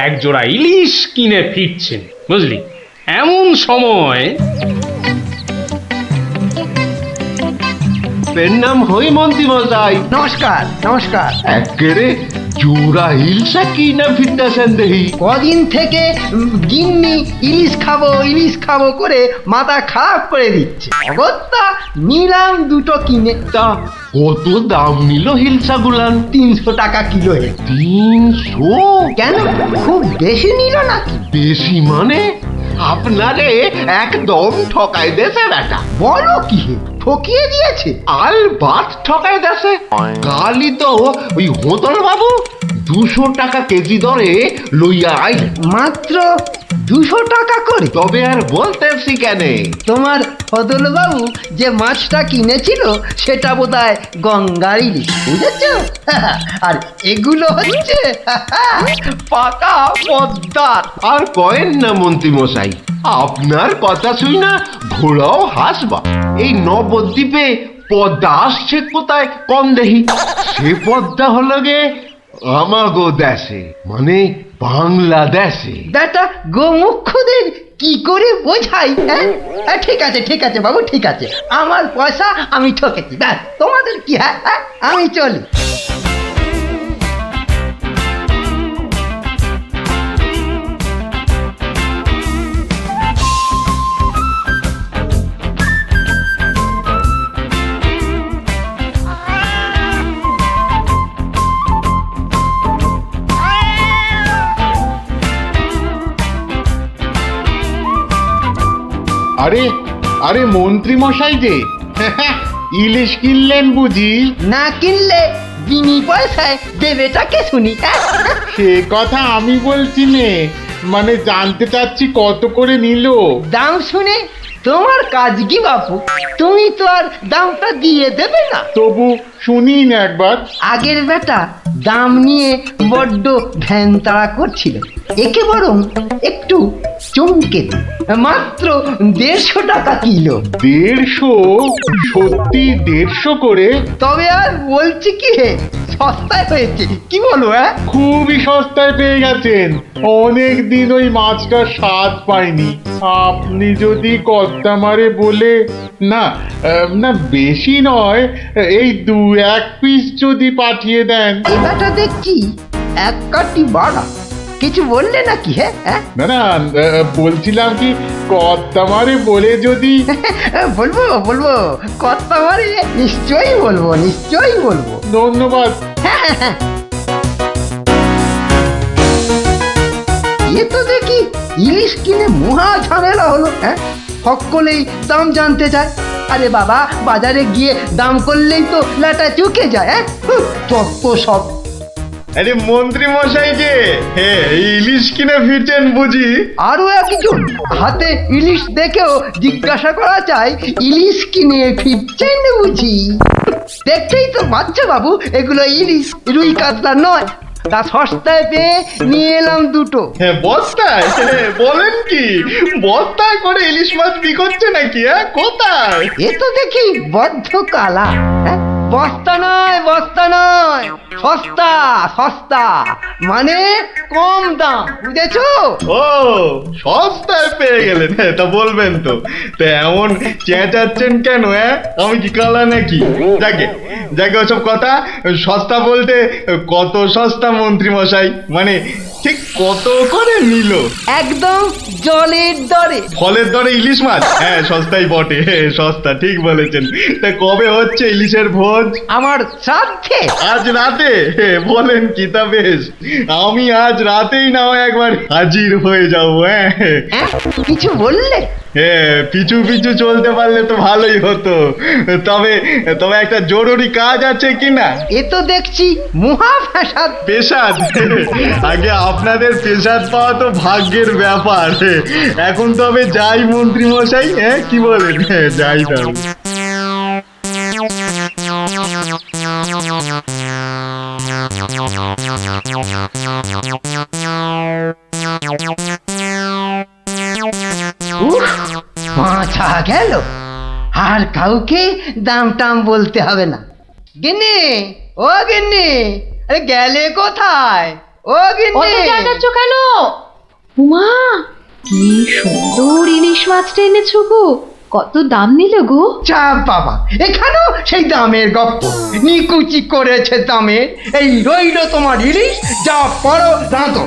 এক জোড়া ইলিশ কিনে ফিরছেন, বুঝলি? এমন সময় বাপের নাম হই মন্ত্রী মশাই। নমস্কার নমস্কার। একেরে জোড়া হিলসা কি না ফিরতেছেন দেখি। কদিন থেকে গিন্নি ইলিশ খাবো করে মাথা খারাপ করে দিচ্ছে। অগত্যা নিলাম দুটো কিনে। তা কত দাম নিল হিলসা গুলান? 300 টাকা কিলো। 300? কেন, খুব বেশি নিল নাকি? বেশি মানে? আপনারে একদম ঠকাই দেছে বেটা। বলো কি হে, ঠকিয়ে দিয়েছে? আল বাত ঠকাই দেছে। কালই তো ওই হোতল বাবু 200 টাকা কেজি দরে লইয়া আইল। মাত্র 200 টাকা করে? তবে আর বলতেছি কেন, তোমার ফদলবাবু যে মাছটা কিনেছিল সেটা বোধহয় গঙ্গার ইলিশ, বুঝেছ? আর এগুলো হচ্ছে পাকা পদ্মার। আর কয়েন না মন্ত্রী মশাই, আপনার কথা শুই না ঘোড়াও হাসবা। এই নবদ্বীপে পদ্মা আসছে কোথায় কম দেখি। সে পদ্মা হলো গে আমাগো দেশে, মানে বাংলাদেশে। বেটা গোমুখদের কি করে বোঝাই? হ্যাঁ ঠিক আছে বাবু, ঠিক আছে। আমার পয়সা আমি ঠকেছি, ব্যাস। তোমাদের কি? হ্যাঁ আমি চলি। আরে আরে মন্ত্রী মশাই যে ইলিশ কিনলেন বুঝি? না কিনলে বিনি পয়সায় দেবেটাকে শুনি। সে কথা আমি বলছি নে, মানে জানতে চাচ্ছি কত করে নিল। দাম শুনে তোমার কাজ কি বাপু? তুমি তো আর দামটা দিয়ে দেবে না। তবু শুনি না একবার। আগের বেটা দাম নিয়ে বড্ড ধ্যান তাড়া করছিল, একে বরং একটু চমকে দিই। মাত্র 150 টাকা কিলো। 150? সত্যি 150 করে? তবে আর বলছি কি হে, সস্তায় হয়েছে, কি বলো? খুবই সস্তায় পেয়ে গেছেন। অনেক দিন ওই মাছটার স্বাদ পাইনি। আপনি যদি কর্তা মারে বলে না না বেশি নয়, এই 2-1 পিস যদি পাঠিয়ে দেন। এবারটা দেখছি এক কাটি বাড়া। কিছু বললে নাকি? হ্যাঁ না না বলছিলাম কি কর্তা মারে বলে যদি। বলবো কর্তা মারে নিশ্চয়ই বলবো। ধন্যবাদ। এ তো দেখি ইলিশ কিনে মহা ঝামেলা হলো। সকলেই দাম জানতে চায়। আরে বাবা, বাজারে গিয়ে দাম করলেই তো লাটা চুকে যায়। যত সব। আরে মন্ত্রী মশাই যে ইলিশ কিনে ফিরছেন বুঝি? আরো একজন হাতে ইলিশ দেখেও জিজ্ঞাসা করা চাই, ইলিশ কিনে ফিরছেন বুঝি? দেখতেই তো বাচ্চা বাবু, এগুলো ইলিশ, রুই কাতলা নয়। তা সস্তায় পেয়ে নিয়ে এলাম দুটো। বস্তায়? বলেন কি বস্তায় করে ইলিশ মাছ বিকোচ্ছে নাকি? কোথায়? এ তো দেখি বদ্ধ কালা। বস্তা নয়, সস্তা মানে কম দাম, বুঝেছো? ও সস্তায় পেয়ে গেলেন? তা বলবেন তো। তা এমন চেঁচাচ্ছেন কেন? আমি কি কালা নাকি? যাকে ওসব কথা। সস্তা বলতে কত সস্তা মন্ত্রী মশাই? মানে ঠিক কত করে নিল? একদম জলের দরে। ফলের দরে ইলিশ মাছ? সস্তাই বটে, সস্তা, ঠিক বলেছেন। তা কবে হচ্ছে ইলিশের ভোজ? আমার শ্রাদ্ধে। আজ রাতে? বলেন কি? তা বেশ, আমি আজ রাতেই না হয় একবার হাজির হয়ে যাবো। কিছু বললে? পিছু পিছু চলতে পারলে তো ভালোই হতো। তবে একটা জরুরি কাজ আছে কিনা? এ তো দেখছি মহা ফ্যাসাদ। পেশাদ? আগে আপনাদের পেশাদ পাওয়া তো ভাগ্যের ব্যাপার। এখন তবে যাই মন্ত্রী মশাই, কি বলেন? যাই তবে। মাথা গেল, আর কাউকে দাম টাম বলতে হবে না। গিন্নি, ও গিন্নি, আরে গেলে কোথায়? ও গিন্নি, যাচ্ছ কেন? উমা, কি সুন্দর ইলিশ মাছটা এনেছো গো। কত দাম নিল গো? চা বাবা, এখানেও সেই দামের গপ্প। নিকুচি করেছে দামে। এই রইল তোমার ইলিশ, যা পারো রাঁধো।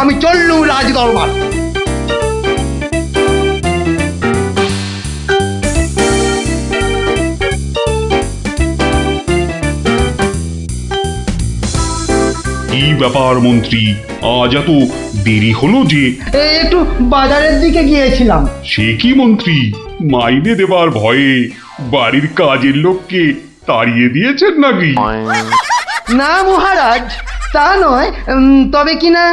আমি চললুম রাজ দরবার। কি ব্যাপার মন্ত্রী, আজ এত দেরি হলো যে? একটু বাজারের দিকে গিয়েছিলাম। সে কি মন্ত্রী, মাইনে দেবার ভয়ে বাড়ির কাজের লোককে তাড়িয়ে দিয়েছেন নাকি? না মহারাজ, তা নয়। তবে কিনা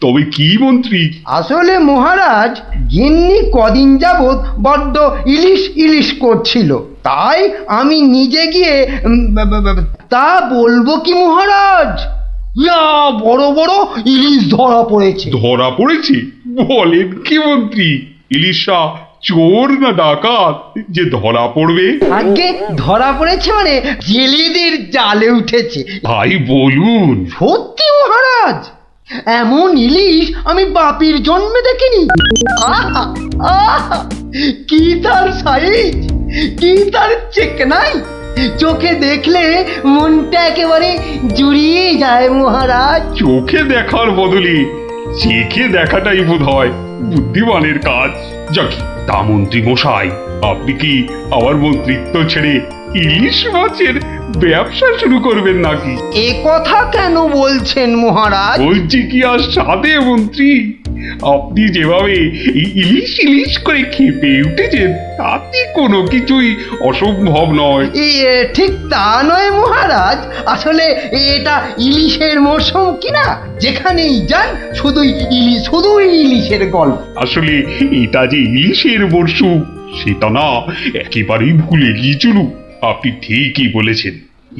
তবে কি মন্ত্রী? আসলে মহারাজ, গিন্নি কদিন যাবৎ বড্ড ইলিশ ইলিশ করছিল, তাই আমি নিজে গিয়ে তা বলবো কি মহারাজ, ইয়া বড় বড় ইলিশ ধরা পড়েছে। ধরা পড়েছে? বলেন কি মন্ত্রী, ইলিশা চোর না ডাকাত যে ধরা পড়বে? আগে ধরা পড়েছে মানে জেলেদের জালে উঠেছে। ভাই বলুন। সত্যি মহারাজ, এমন ইলিশ আমি বাপির জন্মে দেখিনি। আহা আহা, কি তার সাইজ, কি তার চেকনাই, চোখে দেখলে মনটা একেবারে জুড়িয়ে যায় মহারাজ। চোখে দেখার বদলে চেখে দেখাটাই বোধ হয় বুদ্ধিমানের কাজ। যাক, তা মন্ত্রী মশাই, আপনি কি আমার মন্ত্রিত্ব ছেড়ে ইলিশ মাছের ব্যবসা শুরু করবেন নাকি? এ কথা কেন বলছেন মহারাজ? বলছি কি আর সাধে মন্ত্রী, আপনি যেভাবে ইলিশ ইলিশ করে খেপে উঠেছেন তাতে কোনো কিছুই অসম্ভব নয়। ঠিক তা নয় মহারাজ, আসলে এটা ইলিশের মরশুম কিনা, যেখানেই যান শুধুই ইলিশের গল্প। আসলে এটা যে ইলিশের মরশুম সেটা না একেবারেই ভুলে গিয়েছিল। আপনি ঠিকই বলেছেন,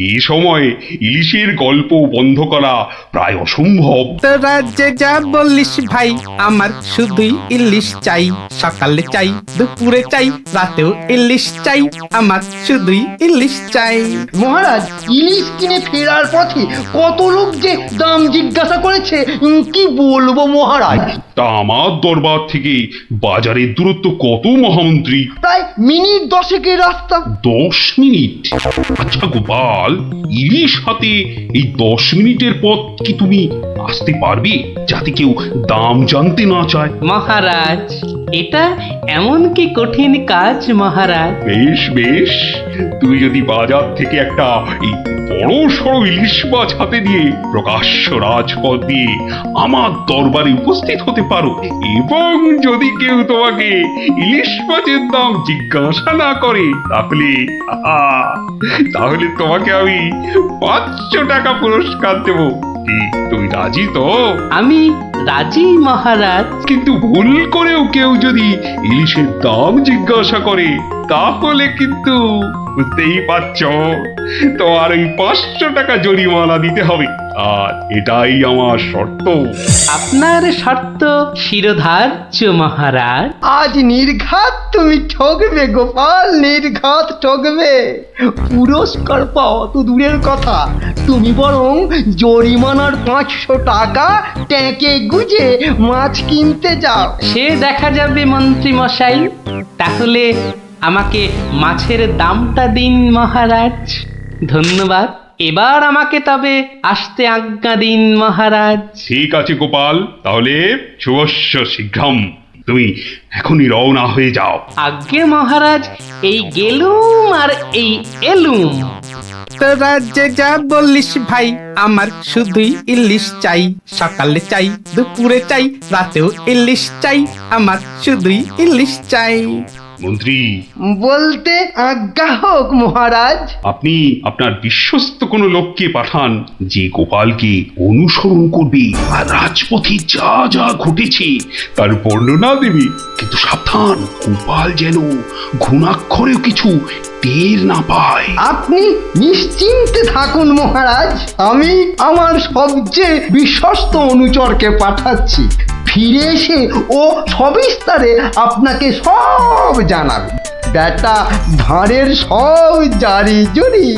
এই সময় ইলিশের গল্প বন্ধ করা প্রায় অসম্ভব। তোরা যে যা বললিস ভাই, আমার শুধুই ইলিশ চাই। সকালে চাই, দুপুরে চাই, রাতেও ইলিশ চাই। আমার শুধুই ইলিশ চাই। মহারাজ, ইলিশ কিনে ফেরার পথে কত লোক যে দাম জিজ্ঞাসা করেছে, কি বলবো মহারাজ। তা আমার দরবার থেকে বাজারের দূরত্ব কত মহামন্ত্রী? প্রায় মিনিট 10 রাস্তা। 10 মিনিট? আচ্ছা গোপাল, ইলিশ হাতে এই 10 মিনিটের পথ কি তুমি আসতে পারবে, যাতে কেউ দাম জানতে না চায়? মহারাজ, এটা এমন কি কঠিন কাজ মহারাজ? বেশ বেশ, তুই যদি বাজার থেকে একটা এই বড় সড়ো ইলিশ মাছ হাতে নিয়ে প্রকাশ্য রাজপথ দিয়ে আমার দরবারে উপস্থিত হতে পারো, এবং যদি কেউ তোমাকে ইলিশ মাছের দাম জিজ্ঞাসা না করে, তাহলে তোমাকে আমি 500 টাকা পুরস্কার দেব। কি তুমি রাজি তো? আমি রাজি মহারাজ। কিন্তু ভুল করেও কেউ যদি ইলিশের দাম জিজ্ঞাসা করে, তাহলে কিন্তু বুঝতেই পারছো, তোমার ওই 500 টাকা জরিমানা দিতে হবে। আর এটাই আমার শর্ত। আপনার শর্ত শিরোধার্য মহারাজ। আজ নির্ঘাত তুমি ঠকবে গোপাল, নির্ঘাত ঠকবে। পুরস্কার পাওয়া তো দূরের কথা, তুমি বরং জরিমানার 500 টাকা ট্যাঁকে গুজে মাছ কিনতে যাও। সে দেখা যাবে মন্ত্রী মশাই। তাহলে আমাকে মাছের দামটা দিন মহারাজ। ধন্যবাদ। এবার আমাকে তবে আসতে আজ্ঞা দিন মহারাজ। ঠিক আছে গোপাল, তাহলে শুভস্য শীঘ্রম। তুমি এখনই রওনা হয়ে যাও। আজ্ঞে মহারাজ, এই গেলুম আর এই এলুম। তোরা যে যা বললিস ভাই, আমার শুধুই ইলিশ চাই। সকালে চাই, দুপুরে চাই, রাতেও ইলিশ চাই। আমার শুধুই ইলিশ চাই। মন্ত্রী, বলতে আজ্ঞা হোক মহারাজ। আপনি আপনার বিশ্বস্ত কোনো লোককে পাঠান, যে গোপালকে অনুসরণ করবে আর রাজপথে যা যা ঘটেছে তার বর্ণনা দেবে। কিন্তু সাবধান, গোপাল যেন ঘুণাক্ষরেও কিছু টের না পায়। আপনি নিশ্চিন্তে থাকুন মহারাজ, আমি আমার সবচেয়ে বিশ্বস্ত অনুচরকে পাঠাচ্ছি। ফিরে এসে ও সবিস্তারে আপনাকে সব জানাবে। বেটা ধারের সব জারি জুরি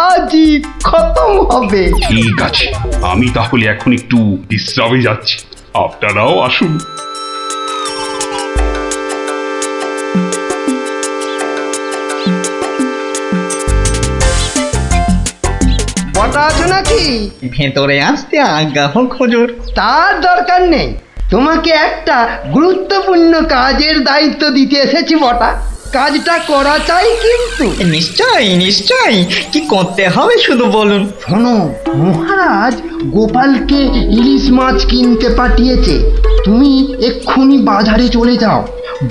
আজই খতম হবে। ঠিক আছে, আমি তাহলে এখন একটু বিশ্রামে যাচ্ছি, আপনারাও আসুন। নাকি? ভেতরে আসতে আজ্ঞা হোক হুজুর। তার দরকার নেই, তোমাকে একটা গুরুত্বপূর্ণ কাজের দায়িত্ব দিতে এসেছি বটা। কাজটা করা চাই কিন্তু। নিশ্চয়ই নিশ্চয়ই, কি করতে হবে শুধু বলুন। শোনো, মহারাজ গোপালকে ইলিশ মাছ কিনতে পাঠিয়েছে। তুমি এক্ষুনি বাজারে চলে যাও।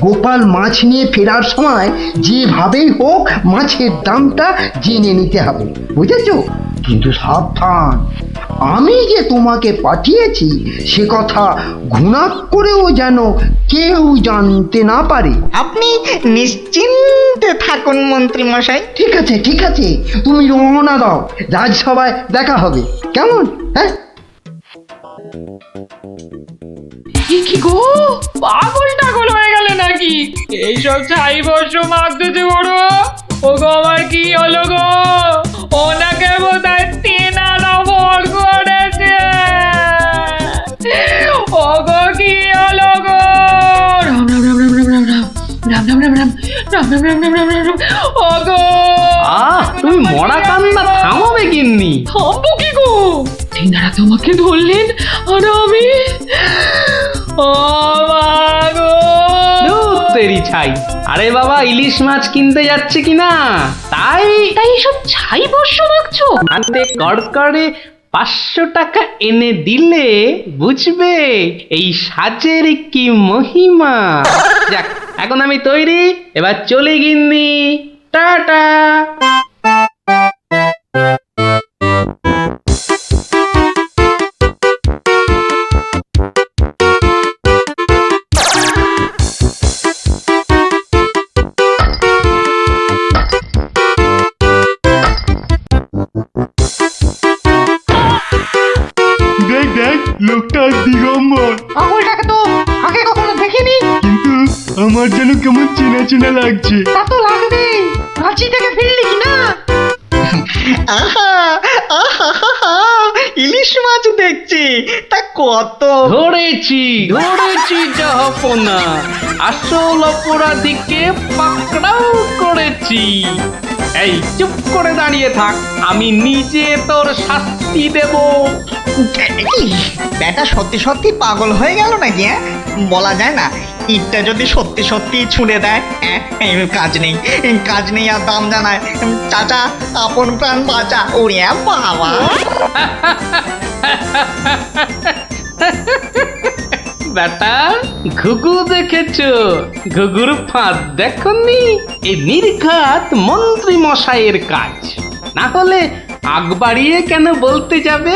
গোপাল মাছ নিয়ে ফেরার সময় যেভাবেই হোক মাছের দামটা জেনে নিতে হবে, বুঝেছো? কিন্তু সাবধান, আমি যে তোমাকে পাঠিয়েছি সে কথা ঘুণা করেও যেন কেউ জানতে না পারে। আপনি নিশ্চিন্তে থাকুন মন্ত্রী মশাই। ঠিক আছে ঠিক আছে, তুমি রওনা দাও, রাজসভায় দেখা হবে, কেমন? হ্যাঁ, কি গো, পাগল টাগল হয়ে গেলে নাকি? এইসব ছাই বর্ষ মাগতেছে বড়। ও গো, আমার কি হলো গো? ওনাকে বোধহয় তেনারা ভর করেছে। ও গো, কি হলো গো? রাম রাম রাম রাম রাম রাম রাম রাম রাম রাম রাম রাম রাম রাম রাম রাম রাম। ও গো, তুমি মরা কান্না থামাবে গিন্নি? থামবো কি গো? তেনারা তোমাকে ধরলেন আর আমি ও মা গো। ধুর তেরি ছাই। আরে বাবা, ইলিশ মাছ কিনতে যাচ্ছে কিনা, তাই এসব ছাই বর্ষ মাগছো? হাতে কড়কড়ে 500 টাকা এনে দিলে বুঝবে এই সাজের কি মহিমা। যাক, এখন আমি তৈরি, এবার চলে গিন্নি, টাটা। দেখ দেখ, লোকটা দিগম্বর। পাগলটাকে তো আগে কখনো দেখিনি। কিন্তু আমার যেন কেমন চেনা চেনা লাগছে। তা তো লাগবেই, রাঁচি থেকে ফিরলি কি না? আহা আহা আহা, ইলিশ মাছ দেখছি, তা কত। ধরেছি জাহাপনা, আসল অপরাধীকে পাকড়াও করেছি। এই চুপ করে দাঁড়িয়ে থাক, আমি নিজে তোর শাস্তি দেব। ব্যাটা সত্যি সত্যি পাগল হয়ে গেল নাকি? বলা যায় না, ইটটা যদি সত্যি সত্যি ছুঁড়ে দেয়। কাজ নেই আর দাম জানায়। চাচা, আপন প্রাণ বাঁচা। ওরে বাবা, বেটা, ঘুঘু দেখেছো? ঘুঘুর ফাঁদ দেখনি? এই নির্ঘাত মন্ত্রী মশাইয়ের কাজ। না হলে আগ বাড়িয়ে কেন বলতে যাবে?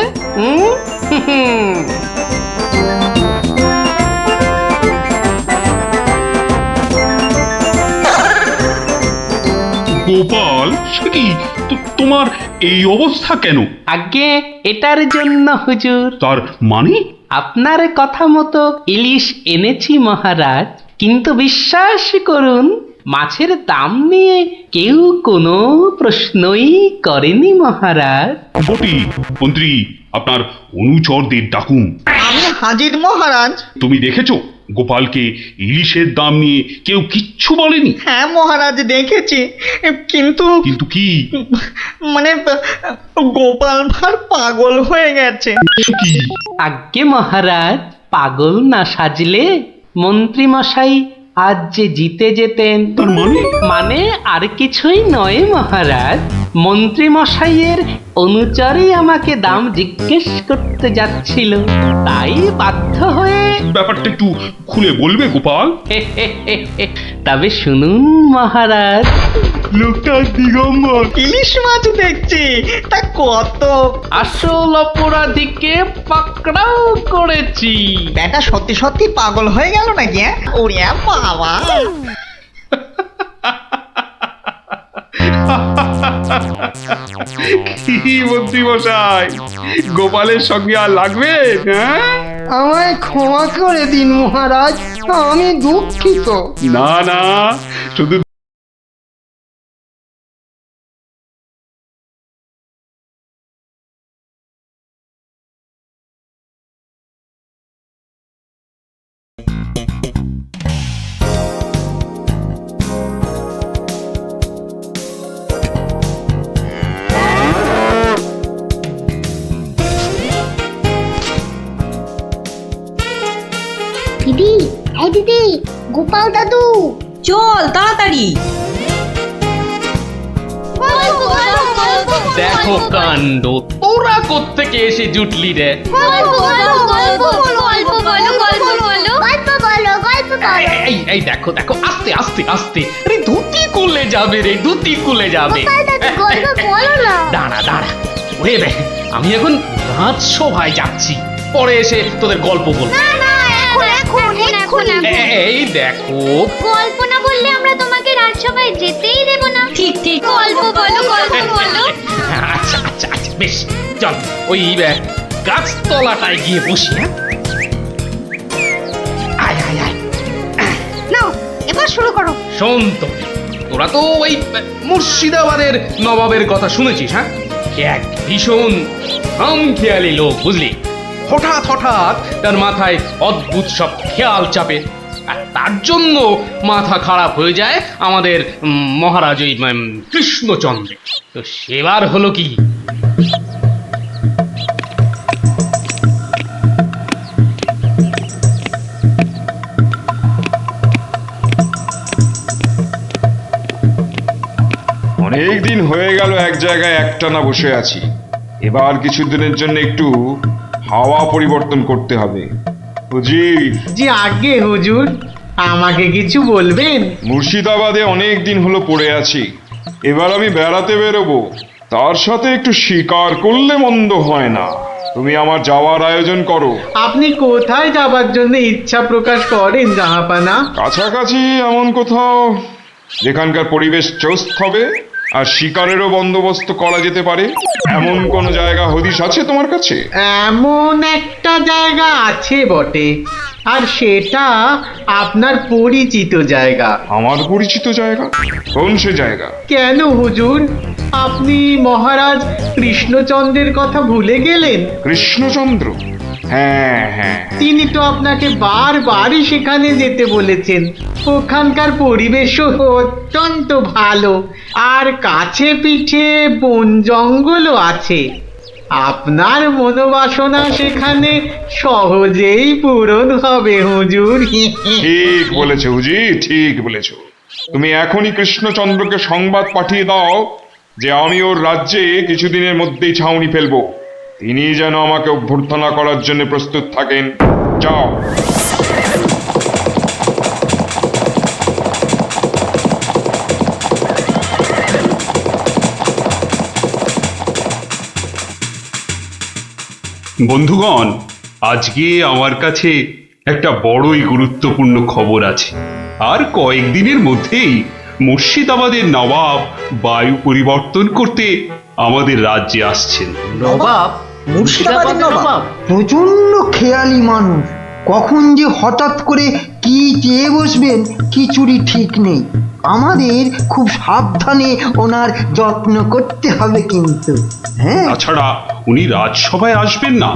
গোপাল, সে কি তোমার এই অবস্থা কেন? আগে এটার জন্য হুজুর, তার মানে? আপনার কথা মতো ইলিশ এনেছি মহারাজ, কিন্তু বিশ্বাস করুন মাছের দাম নিয়ে কেউ কোনো প্রশ্নই করেনি মহারাজ। বটি, মন্ত্রী, আপনার অনুচরদের ডাকুন। আমি হাজির মহারাজ। তুমি দেখেছো গোপালকে ইলিশের দাম নিয়ে কেউ কিচ্ছু বলেনি? হ্যাঁ মহারাজ, দেখেছি। কিন্তু কিন্তু কি? মানে গোপাল ভাঁড় পাগল হয়ে গেছে। কি? আজ্ঞে মহারাজ, পাগল না সাজলে মন্ত্রী মশাই আজ যে জিতে যেতেন। তার মানে আর কিছুই নয় মহারাজ, মন্ত্রী মশাইয়ের অনুচরই আমাকে দাম জিজ্ঞেস করতে যাচ্ছিল, তাই বাধ্য হয়ে। ব্যাপারটা একটু খুলে বলবে গোপাল? তবে শুনুন মহারাজ, লোকটা দিগম্বর। ইলিশ মাছ দেখছি, তা কত। আসল অপরাধীকে পাকড়াও করেছি। ব্যাটা সত্যি সত্যি পাগল হয়ে গেল নাকি? ওরে বাবা, কি মন্ত্রী মশাই, গোপালের সঙ্গে আর লাগবে? হ্যাঁ, আমায় ক্ষমা করে দিন মহারাজ, আমি দুঃখিত। না না, শুধু দিদি, এই দিদি, গোপাল দাদু, চল তাড়াতাড়ি। গল্প, গল্প, গল্প, দেখো কাণ্ড, তোরা কোত্থেকে এসে জুটলি রে? গল্প, গল্প, গল্প, গল্প বলো, গল্প বলো, গল্প বলো, গল্প বলো। এই দেখো দেখো, আস্তে আস্তে আস্তে, আরে ধুতি খুলে যাবে রে, ধুতি খুলে যাবে। গোপাল দাদু, গল্প বলো না। দাঁড়া দাঁড়া, ওরে রে, আমি এখন রাজসভায় যাচ্ছি, পরে এসে তোদের গল্প বলবো। না না, এখন। এই দেখো, গল্প না বললে আমরা তোমাকে রাজসভায় যেতেই দেব না। ঠিক ঠিক। গল্প বলো, গল্প বলো। আচ্ছা আচ্ছা আচ্ছা, বেশ, চল ওই গাছতলাটায় গিয়ে বসি। হ্যাঁ, আয় আয় আয়। নাও, এবার শুরু করো। শোন তো, তোরা তো ওই মুর্শিদাবাদের নবাবের কথা শুনেছিস? হ্যাঁ, এক ভীষণ খামখেয়ালি লোক, বুঝলি। হঠাৎ হঠাৎ তার মাথায় অদ্ভুত সব খেয়াল চাপে, আর তার জন্য মাথা খারাপ হয়ে যায় আমাদের মহারাজ ওই কৃষ্ণচন্দ্র। তো সেবার হলো কি, অনেক দিন হয়ে গেল এক জায়গায় একটানা বসে আছি। এবার কিছুদিনের জন্য একটু হাওয়া পরিবর্তন করতে হবে। হুজির, যে আগে হুজুর, আমাকে কিছু বলবেন? মুর্শিদাবাদে অনেক দিন হলো পড়ে আছি, এবার আমি বেড়াতে বেরোবো, তার সাথে একটু শিকার করলে মন্দ হয় না। তুমি আমার যাওয়ার আয়োজন করো। আপনি কোথায় যাবার জন্য ইচ্ছা প্রকাশ করেন জাহাপানা? কাছাকাছি এমন কোথাও যেখানকার পরিবেশ চৌস্ত হবে আর শিকারেরও বন্দোবস্ত করা যেতে পারে, এমন কোন জায়গা হদিশ আছে তোমার কাছে? এমন একটা জায়গা আছে বটে, আর সেটা আপনার পরিচিত জায়গা। আমার পরিচিত জায়গা? কোন সে জায়গা? কেন হুজুর, আপনি মহারাজ কৃষ্ণচন্দ্রের কথা ভুলে গেলেন? কৃষ্ণচন্দ্র? হ্যাঁ হ্যাঁ, তিনি তো আপনাকে বারবারই সেখানে যেতে বলেছেন। ওখানকার পরিবেশও অত্যন্ত ভালো, আর কাছে পিঠে বন জঙ্গলও আছে। আপনার মনোবাসনা সেখানে সহজেই পূরণ হবে হুজুর। ঠিক বলেছো হুজির, ঠিক বলেছো। তুমি এখনই কৃষ্ণচন্দ্রকে সংবাদ পাঠিয়ে দাও যে আমি ওর রাজ্যে কিছুদিনের মধ্যেই ছাউনি ফেলবো। তিনি যেন আমাকে অভ্যর্থনা করার জন্য প্রস্তুত থাকেন। যাও। বন্ধুগণ, আজকে আমার কাছে একটা বড়ই গুরুত্বপূর্ণ খবর আছে। আর কয়েকদিনের মধ্যেই মুর্শিদাবাদের নবাব বায়ু পরিবর্তন করতে আমাদের রাজ্যে আসছেন। নবাব? মুর্শিদাবাদের নবাব? প্রচন্ড খেয়ালি মানুষ, কখন যে হঠাৎ করে কি চেয়ে বসবেন কিছুরই ঠিক নেই। আমাদের খুব সাবধানে ওনার যত্ন করতে হবে কিন্তু। হ্যাঁ, তাছাড়া উনি রাজসভায় আসবেন না,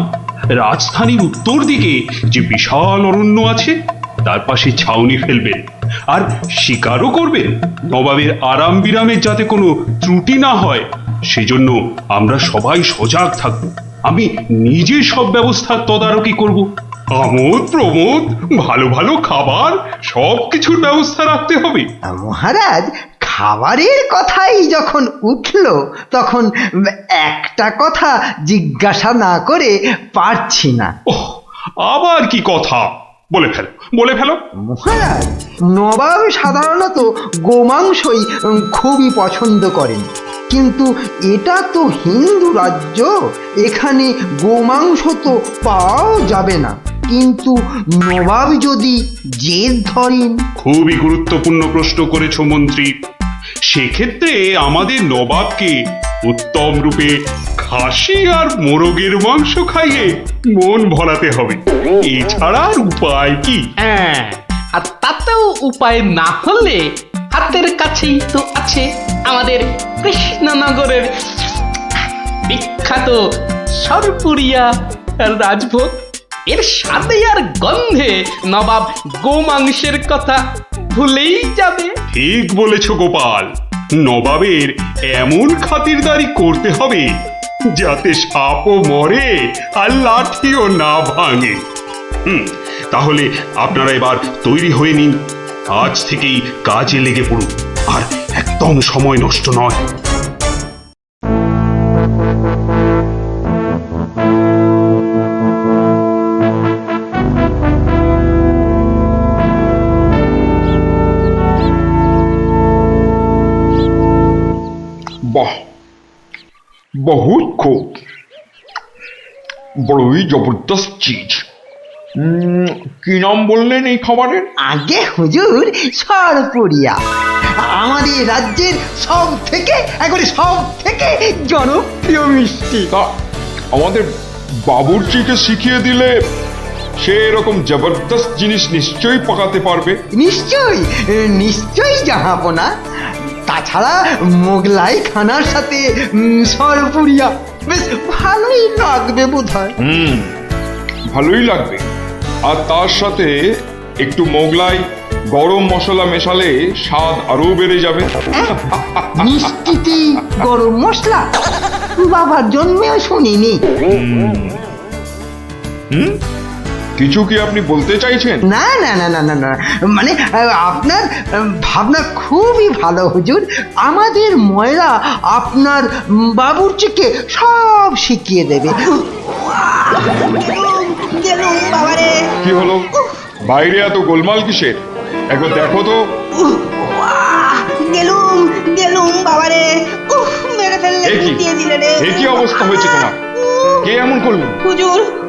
রাজধানীর উত্তর দিকে যে বিশাল অরণ্য আছে তার পাশে ছাউনি ফেলবেন, আর শিকারও করবেন। নবাবের আরাম বিরামের যাতে কোনো ত্রুটি না হয় সেজন্য আমরা সবাই সজাগ থাকব। আমি নিজে সব ব্যবস্থার তদারকি করব। আমোদ প্রমোদ, ভালো ভালো খাবার, সব কিছুর ব্যবস্থা রাখতে হবে। মহারাজ, খাবারের কথাই যখন উঠলো তখন একটা কথা জিজ্ঞাসা না করে পারছি না। ওহ, আবার কি কথা? বলে ফেলো, বলে ফেলো। মহারাজ, নবাব সাধারণত গোমাংসই খুবই পছন্দ করেন, কিন্তু এটা তো হিন্দু রাজ্য, এখানে গোমাংস তো পাওয়াও যাবে না। কিন্তু নবাব যদি জেদ ধরেন। খুবই গুরুত্বপূর্ণ প্রশ্ন করেছো মন্ত্রী। সেক্ষেত্রে আমাদের নবাবকে উত্তম রূপে খাসি আর মোরগের মাংস খাইয়ে মন ভরাতে হবে। এছাড়া আর উপায় কি? হ্যাঁ, আর তাতেও উপায় না হলে হাতের কাছেই তো আছে আমাদের কৃষ্ণনগরের বিখ্যাত সরপুরিয়া রাজভোগ। এর স্বাদে আর গন্ধে নবাব গোমাংসের কথা ভুলেই যাবে। ঠিক বলেছ গোপাল, নবাবের এমন খাতিরদারি করতে হবে যাতে সাপও মরে আর লাঠিও না ভাঙে। তাহলে আপনারা এবার তৈরি হয়ে নিন, আজ থেকেই কাজে লেগে পড়ুন, আর একদম সময় নষ্ট নয়। বাহ, বহুত খুব, বড়ই জবরদস্ত চিজ। কি নাম বললেন এই খাবারের? আগে হুজুর সরপুরিয়া, আমাদের রাজ্যের সব থেকে জনপ্রিয় মিষ্টি। তা আমাদের বাবুর্চিকে শিখিয়ে দিলে সে এরকম জবরদস্ত জিনিস নিশ্চয়ই পাকাতে পারবে। নিশ্চয়ই জাহাপনা। তাছাড়া মোগলাই খানার সাথে সরপুরিয়া বেশ ভালোই লাগবে বোধহয়। ভালোই লাগবে, আর তার সাথে একটু মোগলাই গরম মশলা মেশালে স্বাদ আরো বেড়ে যাবে। মিষ্টিতে গরম মশলা বাবার জন্মেও শুনিনি। কিছু কি আপনি বলতে চাইছেন? না না না না না না, মানে আপনার ভাবনা খুবই ভালো হুজুর। আমাদের ময়রা আপনার বাবুর্চিকে সব শিখিয়ে দেবে। কি হলো, বাইরে এত গোলমাল কিসের? একবার দেখো তো। গেলুম বাবারে, মেরে ফেললে, দিয়ে দিলে রে। কি অবস্থা হয়েছে তোমার? কে এমন করলো?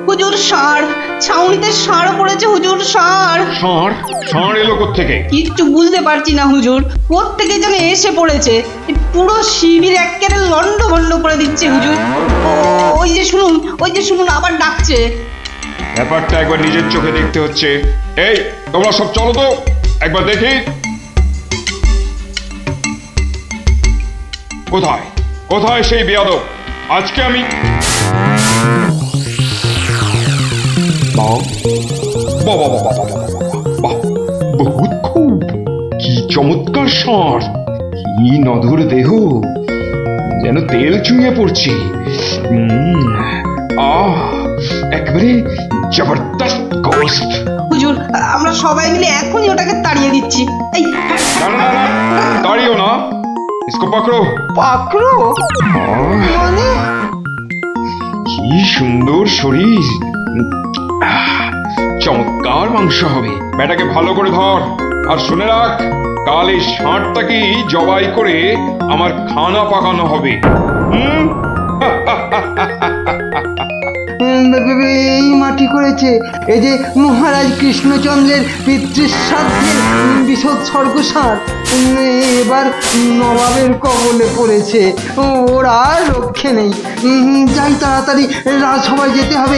হুজুর ষাঁড়, ছাউনিতে ষাঁড় পড়েছে হুজুর, ষাঁড়। ষাঁড় এলো কোত্থেকে? কিচ্ছু বুঝতে পারছি না হুজুর, কোত্থেকে যেন এসে পড়েছে, পুরো শিবির একেবারে লন্ডভন্ড করে দিচ্ছে হুজুর। ওই যে শুনুন আবার ডাকছে। ব্যাপারটা একবার নিজের চোখে দেখতে হচ্ছে। এই তোমরা সব চলো তো, একবার দেখি কোথায় সেই বেয়াদব। আজকে আমি বহুত খুব, কি চমৎকার ষাঁড়, কি নধর দেহ, যেন তেল চুইয়ে পড়ছে। একেবারে জবরদস্ত গোস্ত। হুজুর আমরা সবাই মিলে এখনই ওটাকে তাড়িয়ে দিচ্ছি। এই না, তাড়িও না, ইসকো পাকড়ো। মানে কি সুন্দর শরীর, চমৎকার মাংস হবে। বেটাকে ভালো করে ধর, আর শুনে রাখ, কাল এই ষাঁড়টাকেই জবাই করে আমার খানা পাকানো হবে। এই মাটি করেছে, এই যে মহারাজ কৃষ্ণচন্দ্রের পিতৃশ্রাদ্ধের বিসর্গ এবার নবাবের কবলে পড়েছে, ওর আর রক্ষে নেই। যাই তাড়াতাড়ি, রাজসভায় যেতে হবে।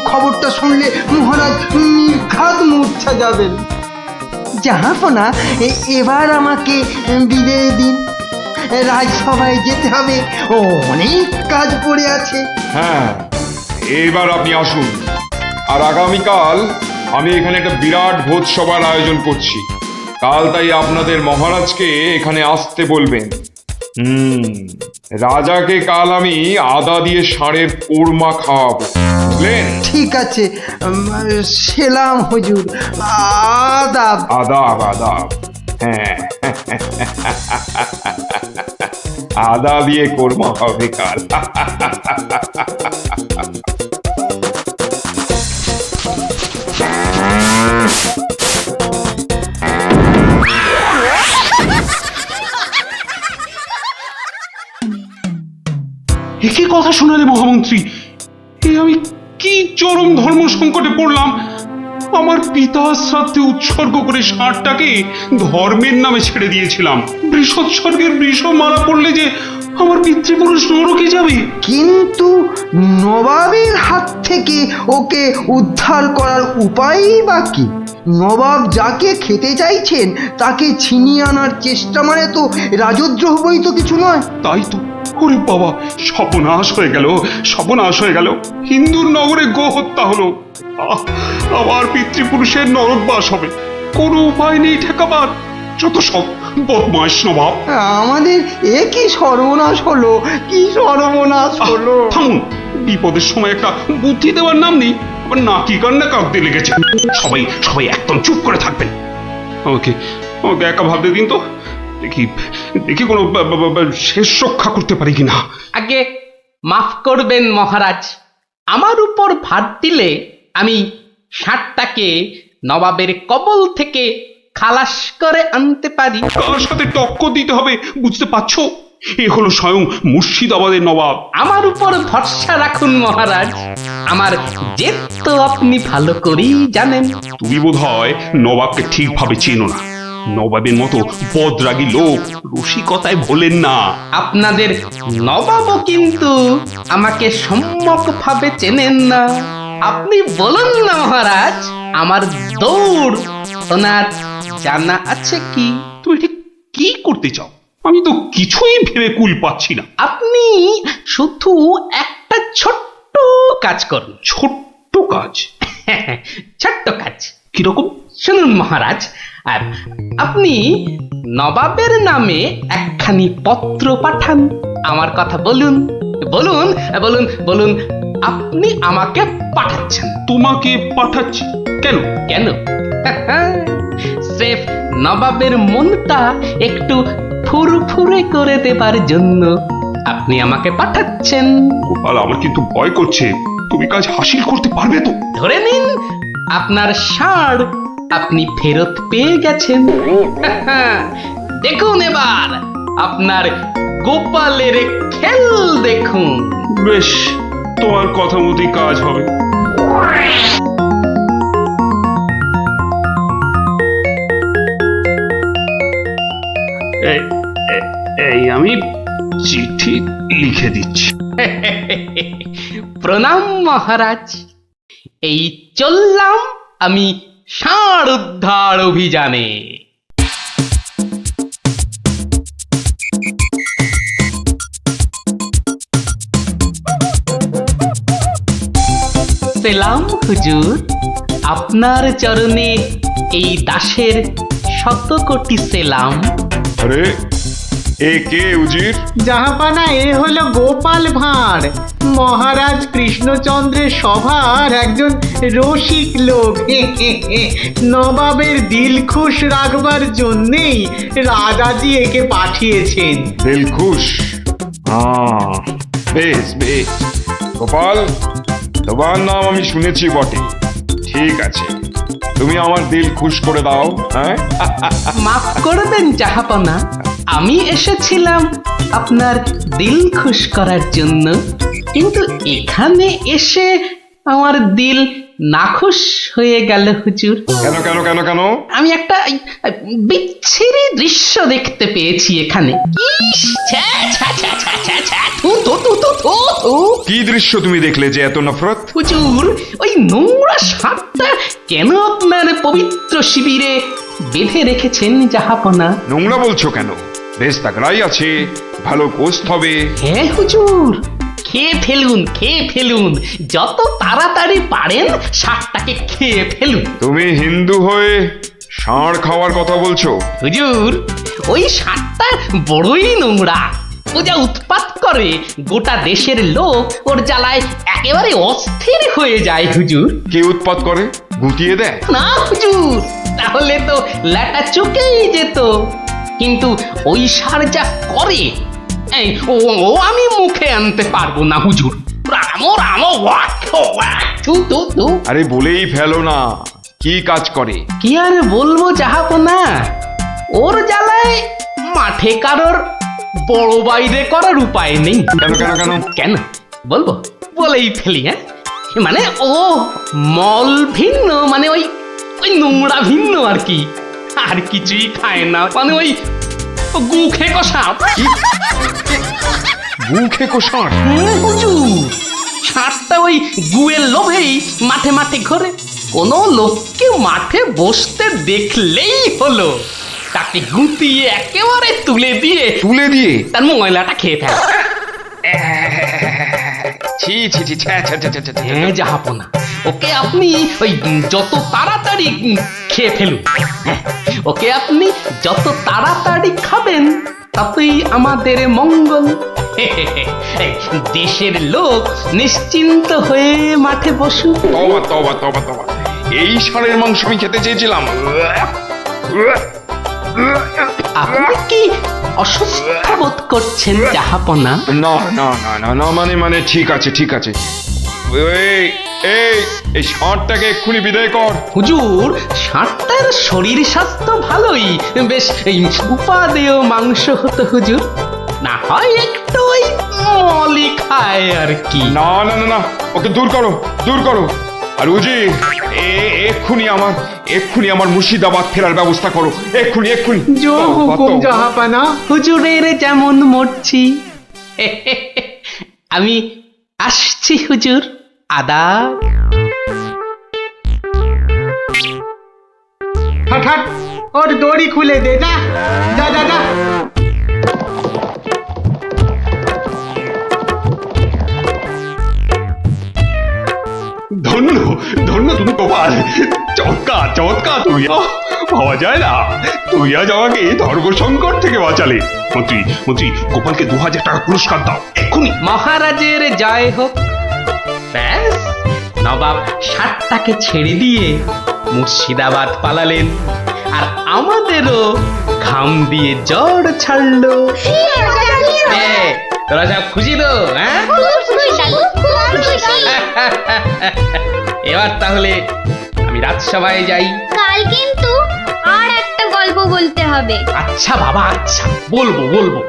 খবরটা শুনলে মহারাজ নির্ঘাত মূর্ছা যাবেন। জাহাপনা, এবার আমাকে বিদায় দিন, রাজসভায় যেতে হবে, অনেক কাজ পড়ে আছে। হ্যাঁ, এবার আপনি আসুন, আর আগামীকাল আমি এখানে একটা বিরাট ভোজসভার আয়োজন করছি। কাল তাই আপনাদের মহারাজকে এখানে আসতে বলবেন। রাজাকে কাল আমি আদা দিয়ে ষাঁড়ের কোরমা খাওয়াবো, বুঝলেন? ঠিক আছে, সেলাম হুজুর, আদাব। আদাব, হ্যাঁ। আদা দিয়ে কোরমা হবে কাল। একই কথা শোনালে মহামন্ত্রী, এ আমি কি চরম ধর্ম সংকটে পড়লাম। আমার পিতা শ্রাদ্ধে উৎসর্গ করে ষাঁড়টাকে ধর্মের নামে ছেড়ে দিয়েছিলাম। বৃষোৎসর্গের বৃষ মারা পড়লে যে আমার পিতৃপুরুষ নরকে যাবে। কিন্তু নবাবের হাত থেকে ওকে উদ্ধার করার উপায়ই বা কি? নবাব যাকে খেতে চাইছেন তাকে ছিনিয়ে আনার চেষ্টা মানে তো রাজদ্রোহ বই তো কিছু নয়। তাই তো, ওরে বাবা, সর্বনাশ হয়ে গেল। হিন্দুর নগরে গো হত্যা হলো, আবার পিতৃপুরুষের নরকবাস হবে। কোনো উপায় নেই ঠেকাবার। যত সব বদমাইশ নবাব। আমাদের কি সর্বনাশ হলো, কি সর্বনাশ হলো। থামুন, বিপদের সময় একটা বুদ্ধি দেওয়ার নাম নেই। আমার নাকি কান্না কাঁদতে লেগেছে। সবাই সবাই একদম চুপ করে থাকবেন। আমাকে আমাকে একা ভাবতে দিন তো, দেখি দেখি কোনো শেষ রক্ষা করতে পারি কিনা। আগে মাফ করবেন মহারাজ, আমার উপর ভার দিলে আমি ষাঁড়টাকে নবাবের কবল থেকে খালাস করে আনতে পারি। কার সাথে টক্কর দিতে হবে বুঝতে পারছো? এ হলো স্বয়ং মুর্শিদাবাদের নবাব। আমার উপর ভরসা রাখুন মহারাজ, আমার জেদ তো আপনি ভালো করেই জানেন। তুমি বোধহয় নবাবকে ঠিকভাবে চেনো না। নবাবের মতো বদরাগী লোক রসিকতায় ভোলেন না। আপনাদের নবাবও কিন্তু আমাকে সম্যকভাবে চেনেন না। আপনি বলুন না মহারাজ, আমার দৌড় ওনার জানা আছে কি? তুমি ঠিক কি করতে চাও? আমি তো কিছুই ভেবে কুল পাচ্ছি না। আপনি শুধু একটা ছোট্ট কাজ করুন। ছোট্ট কাজ? ছোট্ট কাজ কিরকম? শুনুন মহারাজ, আর আপনি নবাবের নামে একখানি পত্র পাঠান। আমার কথা বলুন বলুন বলুন বলুন, আপনি আমাকে পাঠাচ্ছেন। তোমাকে পাঠাচ্ছি? কেন কেন? স্রেফ নবাবের মনটা একটু ফুরফুরে করে দেবার জন্য আপনি আমাকে পাঠাচ্ছেন। গোপাল, আমার কিন্তু ভয় করছে। তুমি কাজ হাসিল করতে পারবে তো? ধরে নিন আপনার ষাঁড় আপনি ফেরত পেয়ে গেছেন। দেখুন এবার আপনার গোপালের খেল দেখুন। বেশ, তোমার কথা মতোই কাজ হবে। এই আমি চিঠি লিখে দিচ্ছি। প্রণাম মহারাজ, এই চললাম আমি ষাঁড় উদ্ধার অভিযানে। সেলাম হুজুর, আপনার চরণে এই দাসের শত কোটি সেলাম। আরে এ কে উজির? জাহাপানা, এ হলো গোপাল ভাঁড়, মহারাজ কৃষ্ণচন্দ্রের সভার একজন রসিক লোক। নবাবের দিল খুশ রাখবার জন্যেই রাজাজি একে পাঠিয়েছেন। দিলখুশ? বেশ বেশ। গোপাল, তোমার নাম আমি শুনেছি বটে। ঠিক আছে, তুমি আমার দিল খুশ করে দাও। হ্যাঁ, মাফ করবেন জাহাপনা, আমি এসেছিলাম আপনার দিল খুশ করার জন্য, কিন্তু এখানে এসে আমার দিল নাখুশ হয়ে গেল হুজুর। কেন কেন কেন কেন? আমি একটা বিচ্ছিরি দৃশ্য দেখতে পেয়েছি এখানে। ইস, ছ্যা, ছ্যা, ছ্যা, ছ্যা, ছ্যা, ছ্যা, থু, থু, থু, থু, থু, থু। কি দৃশ্য তুমি দেখলে যে এত নফরত? হুজুর, ওই নোংরা সাপটা কেন আপনার পবিত্র শিবিরে বেঁধে রেখেছেন জাহাপনা? নোংরা বলছো কেন? বেশ তাগড়াই আছে, ভালো গোস্ত হবে। হ্যাঁ হুজুর, খেয়ে ফেলুন, খেয়ে ফেলুন, যত তাড়াতাড়ি পারেন সাপটাকে খেয়ে ফেলুন। তুমি হিন্দু হয়ে ষাঁড় খাওয়ার কথা বলছো? হুজুর, ওই সাপটা বড়ই নোংরা। ও যা উৎপাত করে, গোটা দেশের লোক ওর জ্বালায় একেবারে অস্থির হয়ে যায় হুজুর। কে উৎপাত করে? গুটিয়ে দেয়? না হুজুর, তাহলে তো ল্যাটা চুকেই যেত। কিন্তু ওই সার যা করে, এই ও আমি মুখে আনতে পারবো না হুজুর। রামো রামো ওয়াক ওয়াক, থু থু থু। আরে বলেই ফেলো না, কি কাজ করে? কি আর বলবো জাহাপনা, ওর জ্বালায় মাঠে কারোর বড় বাইরে করার উপায় নেই। কেন কেন কেন? কেন বলবো? বলেই ফেলি। হ্যাঁ, মানে ও মল ভিন্ন, মানে ওই ওই নোংরা ভিন্ন আর কি। আর কিছুই খায় না, মানে ওই গু খেকো সাপ। গু খেকো ষাঁড়? হুজুর, সাপটা ওই গুয়ের লোভেই মাঠে মাঠে ঘোরে। কোনো লোককে মাঠে বসতে দেখলেই হলো তাকে গুটিয়ে একেবারে তুলে দিয়ে তার ময়লাটা খেয়ে ফেলে। ছি ছি ছি, ছ্যা, ছ্যা, ছ্যা, ছ্যা, ছ্যা, ছ্যা। হ্যাঁ জাহাপনা, ওকে আপনি ওই যত তাড়াতাড়ি খেয়ে ফেলুন। হ্যাঁ, ওকে আপনি যত তাড়াতাড়ি খাবেন ততই আমাদের মঙ্গল। এই, দেশের লোক নিশ্চিন্ত হয়ে মাঠে বসুক। তবা তবা তবা তবা, এই ষাঁড়ের মাংস আমি খেতে চেয়েছিলাম। আপনি কি অসুস্থ বোধ করছেন জাহাপনা? না না না না না, মানে ঠিক আছে ঠিক আছে। এই এই এই ষাঁড়টাকে এক্ষুনি বিদায় কর। হুজুর, ষাঁড়টার শরীর স্বাস্থ্য ভালোই, বেশ এই উপাদেয় মাংস হতো হুজুর, না হয় একটু ওই মলি খায় আর কি। না না না না, ওকে দূর করো দূর করো। আর উজি, এক্ষুনি আমার মুর্শিদাবাদ ফেরার ব্যবস্থা করো, এক্ষুনি এক্ষুনি। জাহাপানা। হুজুরের যেমন মরছি। আমি আসছি হুজুর, আদাব। হাট হাট, ওর দড়ি খুলে দে, যা যা যা যা। ধন্য ধন্য তুমি গোপাল, চমৎকার চমৎকার তুমি। ভাবা যায় না তুই আজ আমাকে ধর্ম সংকট থেকে বাঁচালে। মন্ত্রী মন্ত্রী, গোপালকে 2000 টাকা পুরস্কার দাও এক্ষুনি। মহারাজের জয় হোক। ব্যাস, নবাব ষাটটাকে ছেড়ে দিয়ে মুর্শিদাবাদ পালালেন, আর আমাদেরও ঘাম দিয়ে জ্বর ছাড়লো। তোরা সব খুশি তো? হ্যাঁ, এবার তাহলে আমি রাজসভায় যাই। কাল কিন্তু আর একটা গল্প বলতে হবে। আচ্ছা বাবা, আচ্ছা, বলবো বলবো।